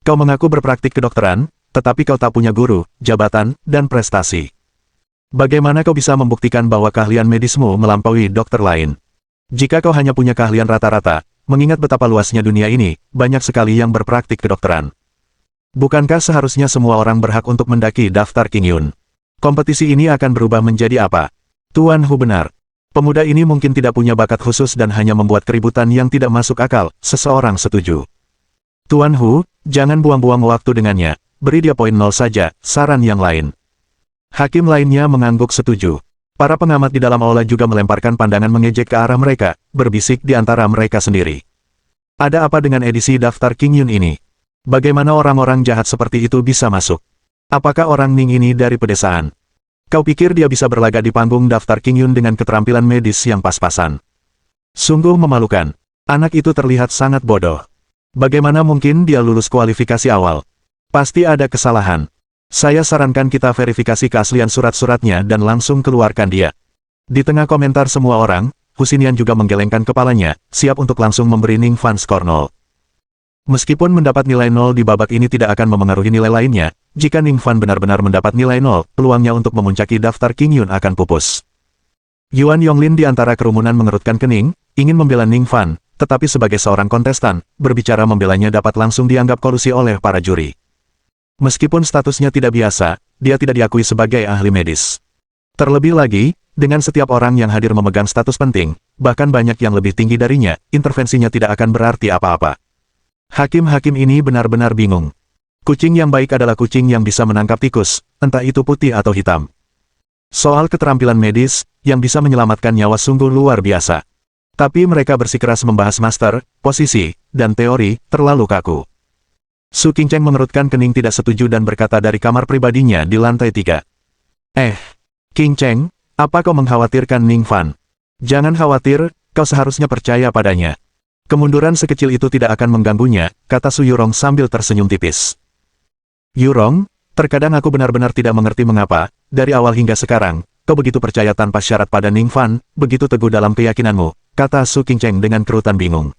Kau mengaku berpraktik kedokteran, tetapi kau tak punya guru, jabatan, dan prestasi. Bagaimana kau bisa membuktikan bahwa keahlian medismu melampaui dokter lain? Jika kau hanya punya keahlian rata-rata, mengingat betapa luasnya dunia ini, banyak sekali yang berpraktik kedokteran. Bukankah seharusnya semua orang berhak untuk mendaki daftar King Yun? Kompetisi ini akan berubah menjadi apa? Tuan Hu benar. Pemuda ini mungkin tidak punya bakat khusus dan hanya membuat keributan yang tidak masuk akal, seseorang setuju. Tuan Hu, jangan buang-buang waktu dengannya, beri dia poin 0 saja, saran yang lain. Hakim lainnya mengangguk setuju. Para pengamat di dalam aula juga melemparkan pandangan mengejek ke arah mereka, berbisik di antara mereka sendiri. Ada apa dengan edisi daftar King Yun ini? Bagaimana orang-orang jahat seperti itu bisa masuk? Apakah orang Ning ini dari pedesaan? Kau pikir dia bisa berlagak di panggung daftar King Yun dengan keterampilan medis yang pas-pasan? Sungguh memalukan. Anak itu terlihat sangat bodoh. Bagaimana mungkin dia lulus kualifikasi awal? Pasti ada kesalahan. Saya sarankan kita verifikasi keaslian surat-suratnya dan langsung keluarkan dia. Di tengah komentar semua orang, Husinian juga menggelengkan kepalanya, siap untuk langsung memberi Ning Fan skor 0. Meskipun mendapat nilai 0 di babak ini tidak akan memengaruhi nilai lainnya, jika Ning Fan benar-benar mendapat nilai 0, peluangnya untuk memuncaki daftar King Yun akan pupus. Yuan Yonglin di antara kerumunan mengerutkan kening, ingin membela Ning Fan, tetapi sebagai seorang kontestan, berbicara membelanya dapat langsung dianggap kolusi oleh para juri. Meskipun statusnya tidak biasa, dia tidak diakui sebagai ahli medis. Terlebih lagi, dengan setiap orang yang hadir memegang status penting, bahkan banyak yang lebih tinggi darinya, intervensinya tidak akan berarti apa-apa. Hakim-hakim ini benar-benar bingung. Kucing yang baik adalah kucing yang bisa menangkap tikus, entah itu putih atau hitam. Soal keterampilan medis, yang bisa menyelamatkan nyawa sungguh luar biasa. Tapi mereka bersikeras membahas master, posisi, dan teori, terlalu kaku. Su Qingcheng mengerutkan kening tidak setuju dan berkata dari kamar pribadinya di lantai 3. Qingcheng, apa kau mengkhawatirkan Ning Fan? Jangan khawatir, kau seharusnya percaya padanya. Kemunduran sekecil itu tidak akan mengganggunya, kata Su Yurong sambil tersenyum tipis. Yurong, terkadang aku benar-benar tidak mengerti mengapa, dari awal hingga sekarang, kau begitu percaya tanpa syarat pada Ning Fan, begitu teguh dalam keyakinanmu, kata Su Qingcheng dengan kerutan bingung.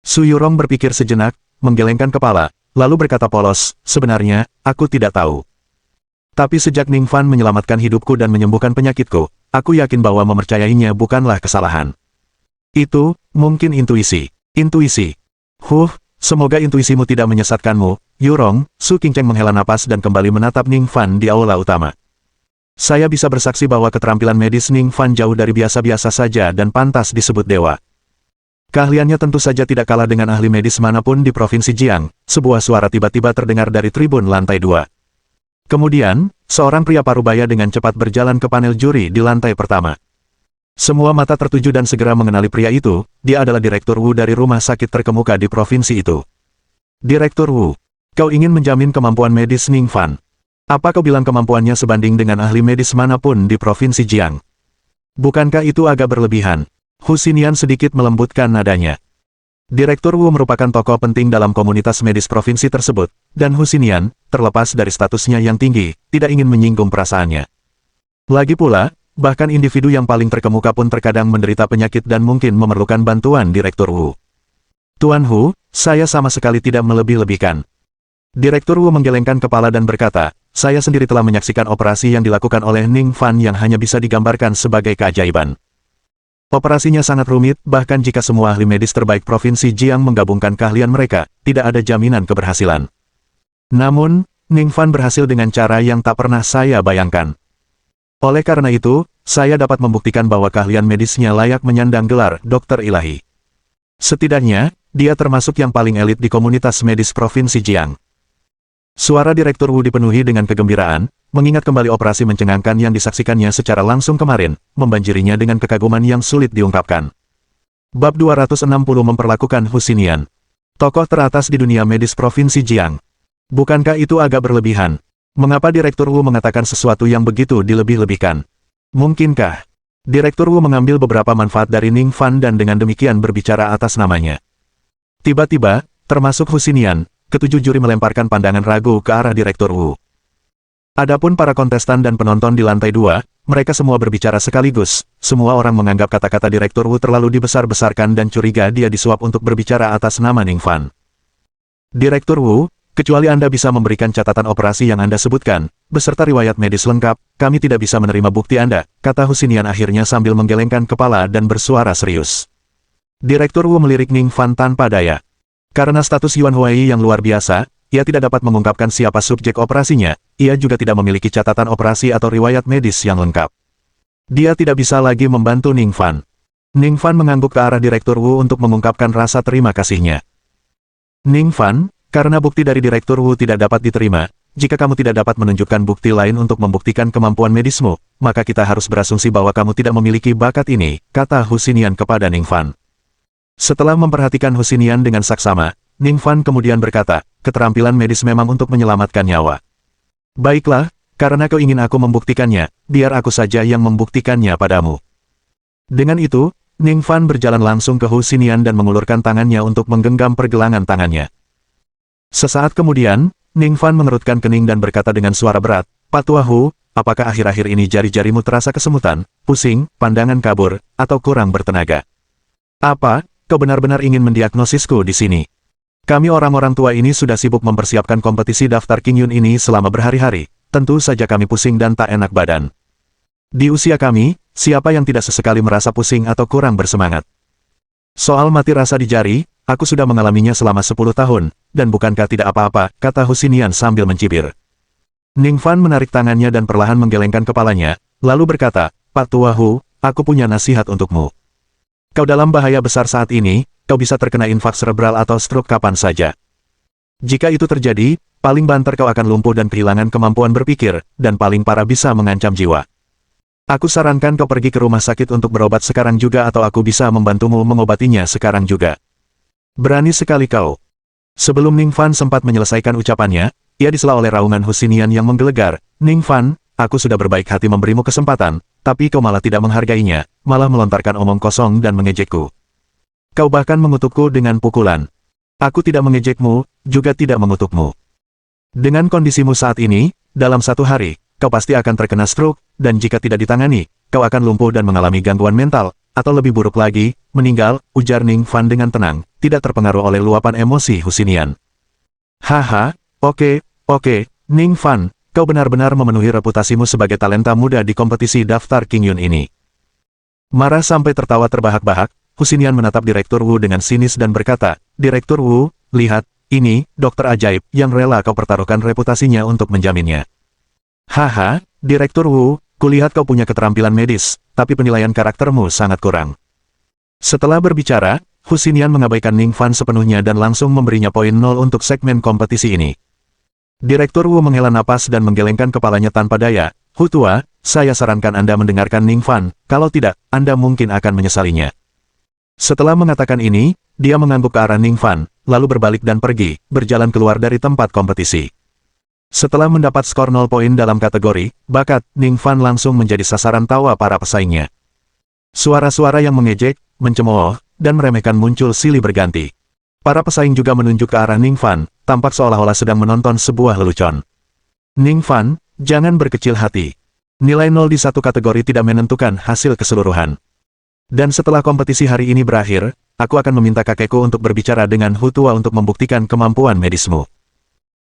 Su Yurong berpikir sejenak, menggelengkan kepala, lalu berkata polos, sebenarnya, aku tidak tahu. Tapi sejak Ning Fan menyelamatkan hidupku dan menyembuhkan penyakitku, aku yakin bahwa mempercayainya bukanlah kesalahan. Itu, mungkin intuisi. Intuisi. Semoga intuisimu tidak menyesatkanmu, Yurong. Su Qingcheng menghela napas dan kembali menatap Ning Fan di aula utama. Saya bisa bersaksi bahwa keterampilan medis Ning Fan jauh dari biasa-biasa saja dan pantas disebut dewa. Keahliannya tentu saja tidak kalah dengan ahli medis manapun di Provinsi Jiang. Sebuah suara tiba-tiba terdengar dari tribun lantai 2. Kemudian, seorang pria parubaya dengan cepat berjalan ke panel juri di lantai pertama. Semua mata tertuju dan segera mengenali pria itu, dia adalah Direktur Wu dari rumah sakit terkemuka di provinsi itu. Direktur Wu, kau ingin menjamin kemampuan medis Ning Fan. Apa kau bilang kemampuannya sebanding dengan ahli medis manapun di provinsi Jiang? Bukankah itu agak berlebihan? Husinian sedikit melembutkan nadanya. Direktur Wu merupakan tokoh penting dalam komunitas medis provinsi tersebut, dan Husinian, terlepas dari statusnya yang tinggi, tidak ingin menyinggung perasaannya. Lagi pula, bahkan individu yang paling terkemuka pun terkadang menderita penyakit dan mungkin memerlukan bantuan Direktur Wu. Tuan Hu, saya sama sekali tidak melebih-lebihkan. Direktur Wu menggelengkan kepala dan berkata, saya sendiri telah menyaksikan operasi yang dilakukan oleh Ning Fan yang hanya bisa digambarkan sebagai keajaiban. Operasinya sangat rumit, bahkan jika semua ahli medis terbaik Provinsi Jiang menggabungkan keahlian mereka, tidak ada jaminan keberhasilan. Namun, Ning Fan berhasil dengan cara yang tak pernah saya bayangkan. Oleh karena itu, saya dapat membuktikan bahwa keahlian medisnya layak menyandang gelar Dokter Ilahi. Setidaknya, dia termasuk yang paling elit di komunitas medis Provinsi Jiang. Suara Direktur Wu dipenuhi dengan kegembiraan, mengingat kembali operasi mencengangkan yang disaksikannya secara langsung kemarin, membanjirinya dengan kekaguman yang sulit diungkapkan. Bab 260 memperlakukan Hu Xinian, tokoh teratas di dunia medis Provinsi Jiang. Bukankah itu agak berlebihan? Mengapa Direktur Wu mengatakan sesuatu yang begitu dilebih-lebihkan? Mungkinkah Direktur Wu mengambil beberapa manfaat dari Ning Fan dan dengan demikian berbicara atas namanya? Tiba-tiba, termasuk Hu Xinian, ketujuh juri melemparkan pandangan ragu ke arah Direktur Wu. Adapun para kontestan dan penonton di lantai 2, mereka semua berbicara sekaligus. Semua orang menganggap kata-kata Direktur Wu terlalu dibesar-besarkan dan curiga dia disuap untuk berbicara atas nama Ning Fan. Direktur Wu, kecuali Anda bisa memberikan catatan operasi yang Anda sebutkan, beserta riwayat medis lengkap, kami tidak bisa menerima bukti Anda, kata Hu Xinian akhirnya sambil menggelengkan kepala dan bersuara serius. Direktur Wu melirik Ning Fan tanpa daya. Karena status Yuan Huai yang luar biasa, ia tidak dapat mengungkapkan siapa subjek operasinya, ia juga tidak memiliki catatan operasi atau riwayat medis yang lengkap. Dia tidak bisa lagi membantu Ning Fan. Ning Fan mengangguk ke arah Direktur Wu untuk mengungkapkan rasa terima kasihnya. Ning Fan, karena bukti dari Direktur Wu tidak dapat diterima, jika kamu tidak dapat menunjukkan bukti lain untuk membuktikan kemampuan medismu, maka kita harus berasumsi bahwa kamu tidak memiliki bakat ini, kata Hu Xinian kepada Ning Fan. Setelah memperhatikan Hu Xinian dengan saksama, Ning Fan kemudian berkata, keterampilan medis memang untuk menyelamatkan nyawa. Baiklah, karena kau ingin aku membuktikannya, biar aku saja yang membuktikannya padamu. Dengan itu, Ning Fan berjalan langsung ke Hu Xinian dan mengulurkan tangannya untuk menggenggam pergelangan tangannya. Sesaat kemudian, Ning Fan mengerutkan kening dan berkata dengan suara berat, Pak Tua Hu, apakah akhir-akhir ini jari-jarimu terasa kesemutan, pusing, pandangan kabur, atau kurang bertenaga? Apa? Kau benar-benar ingin mendiagnosisku di sini? Kami orang-orang tua ini sudah sibuk mempersiapkan kompetisi daftar King Yun ini selama berhari-hari, tentu saja kami pusing dan tak enak badan. Di usia kami, siapa yang tidak sesekali merasa pusing atau kurang bersemangat? Soal mati rasa di jari, aku sudah mengalaminya selama 10 tahun, dan bukankah tidak apa-apa, kata Hu Xinian sambil mencibir. Ning Fan menarik tangannya dan perlahan menggelengkan kepalanya, lalu berkata, Pak Tua Hu, aku punya nasihat untukmu. Kau dalam bahaya besar saat ini, kau bisa terkena infak cerebral atau stroke kapan saja. Jika itu terjadi, paling banter kau akan lumpuh dan kehilangan kemampuan berpikir, dan paling parah bisa mengancam jiwa. Aku sarankan kau pergi ke rumah sakit untuk berobat sekarang juga atau aku bisa membantumu mengobatinya sekarang juga. Berani sekali kau. Sebelum Ning Fan sempat menyelesaikan ucapannya, ia disela oleh raungan Hu Xinian yang menggelegar, Ning Fan, aku sudah berbaik hati memberimu kesempatan, tapi kau malah tidak menghargainya, malah melontarkan omong kosong dan mengejekku. Kau bahkan mengutukku dengan pukulan. Aku tidak mengejekmu, juga tidak mengutukmu. Dengan kondisimu saat ini, dalam 1 hari, kau pasti akan terkena stroke, dan jika tidak ditangani, kau akan lumpuh dan mengalami gangguan mental, atau lebih buruk lagi, meninggal, ujar Ning Fan dengan tenang, tidak terpengaruh oleh luapan emosi Hu Xinian. Haha, oke, Ning Fan, kau benar-benar memenuhi reputasimu sebagai talenta muda di kompetisi daftar King Yun ini. Marah sampai tertawa terbahak-bahak, Hu Xinian menatap Direktur Wu dengan sinis dan berkata, Direktur Wu, lihat, ini, dokter ajaib, yang rela kau pertaruhkan reputasinya untuk menjaminnya. Haha, Direktur Wu, kulihat kau punya keterampilan medis, tapi penilaian karaktermu sangat kurang. Setelah berbicara, Hu Xinian mengabaikan Ning Fan sepenuhnya dan langsung memberinya poin 0 untuk segmen kompetisi ini. Direktur Wu menghela napas dan menggelengkan kepalanya tanpa daya. Hu Tua, saya sarankan Anda mendengarkan Ning Fan, kalau tidak, Anda mungkin akan menyesalinya. Setelah mengatakan ini, dia mengangguk ke arah Ning Fan, lalu berbalik dan pergi, berjalan keluar dari tempat kompetisi. Setelah mendapat skor 0 poin dalam kategori bakat, Ning Fan langsung menjadi sasaran tawa para pesaingnya. Suara-suara yang mengejek, mencemooh, dan meremehkan muncul silih berganti. Para pesaing juga menunjuk ke arah Ning Fan, tampak seolah-olah sedang menonton sebuah lelucon. Ning Fan, jangan berkecil hati. Nilai 0 di satu kategori tidak menentukan hasil keseluruhan. Dan setelah kompetisi hari ini berakhir, aku akan meminta kakekku untuk berbicara dengan Hu Tua untuk membuktikan kemampuan medismu.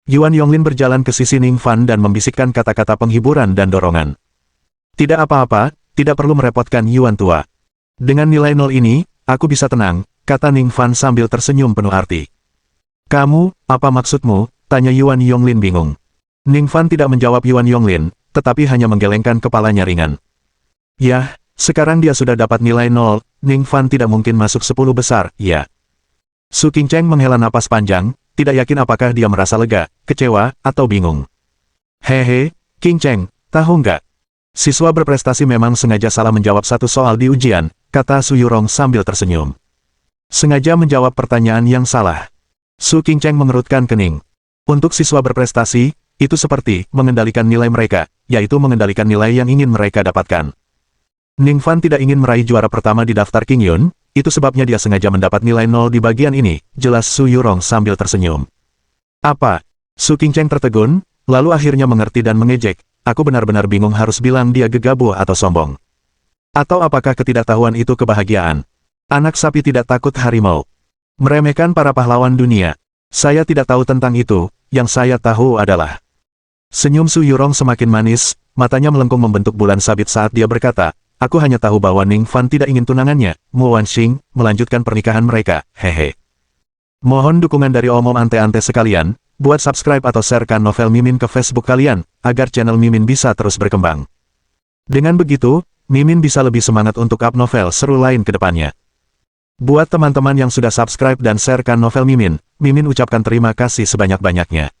Yuan Yonglin berjalan ke sisi Ning Fan dan membisikkan kata-kata penghiburan dan dorongan. Tidak apa-apa, tidak perlu merepotkan Yuan Tua. Dengan nilai 0 ini, aku bisa tenang, kata Ning Fan sambil tersenyum penuh arti. Kamu, apa maksudmu? Tanya Yuan Yonglin bingung. Ning Fan tidak menjawab Yuan Yonglin, tetapi hanya menggelengkan kepalanya ringan. Yah, sekarang dia sudah dapat nilai 0, Ning Fan tidak mungkin masuk 10 besar, ya. Su Qingcheng menghela napas panjang, tidak yakin apakah dia merasa lega, kecewa, atau bingung. Hehe, Qingcheng, tahu nggak? Siswa berprestasi memang sengaja salah menjawab satu soal di ujian, kata Su Yurong sambil tersenyum. Sengaja menjawab pertanyaan yang salah. Su Qingcheng mengerutkan kening. Untuk siswa berprestasi, itu seperti mengendalikan nilai mereka, yaitu mengendalikan nilai yang ingin mereka dapatkan. Ning Fan tidak ingin meraih juara pertama di daftar King Yun, itu sebabnya dia sengaja mendapat nilai 0 di bagian ini, jelas Su Yurong sambil tersenyum. Apa? Su Qingcheng tertegun, lalu akhirnya mengerti dan mengejek. Aku benar-benar bingung harus bilang dia gegabah atau sombong. Atau apakah ketidaktahuan itu kebahagiaan? Anak sapi tidak takut harimau. Meremehkan para pahlawan dunia. Saya tidak tahu tentang itu, yang saya tahu adalah. Senyum Su Yurong semakin manis, matanya melengkung membentuk bulan sabit saat dia berkata, aku hanya tahu bahwa Ning Fan tidak ingin tunangannya, Mu Wanxing, melanjutkan pernikahan mereka, hehe. Mohon dukungan dari omom ante-ante sekalian. Buat subscribe atau sharekan novel Mimin ke Facebook kalian, agar channel Mimin bisa terus berkembang. Dengan begitu, Mimin bisa lebih semangat untuk up novel seru lain ke depannya. Buat teman-teman yang sudah subscribe dan sharekan novel Mimin, Mimin ucapkan terima kasih sebanyak-banyaknya.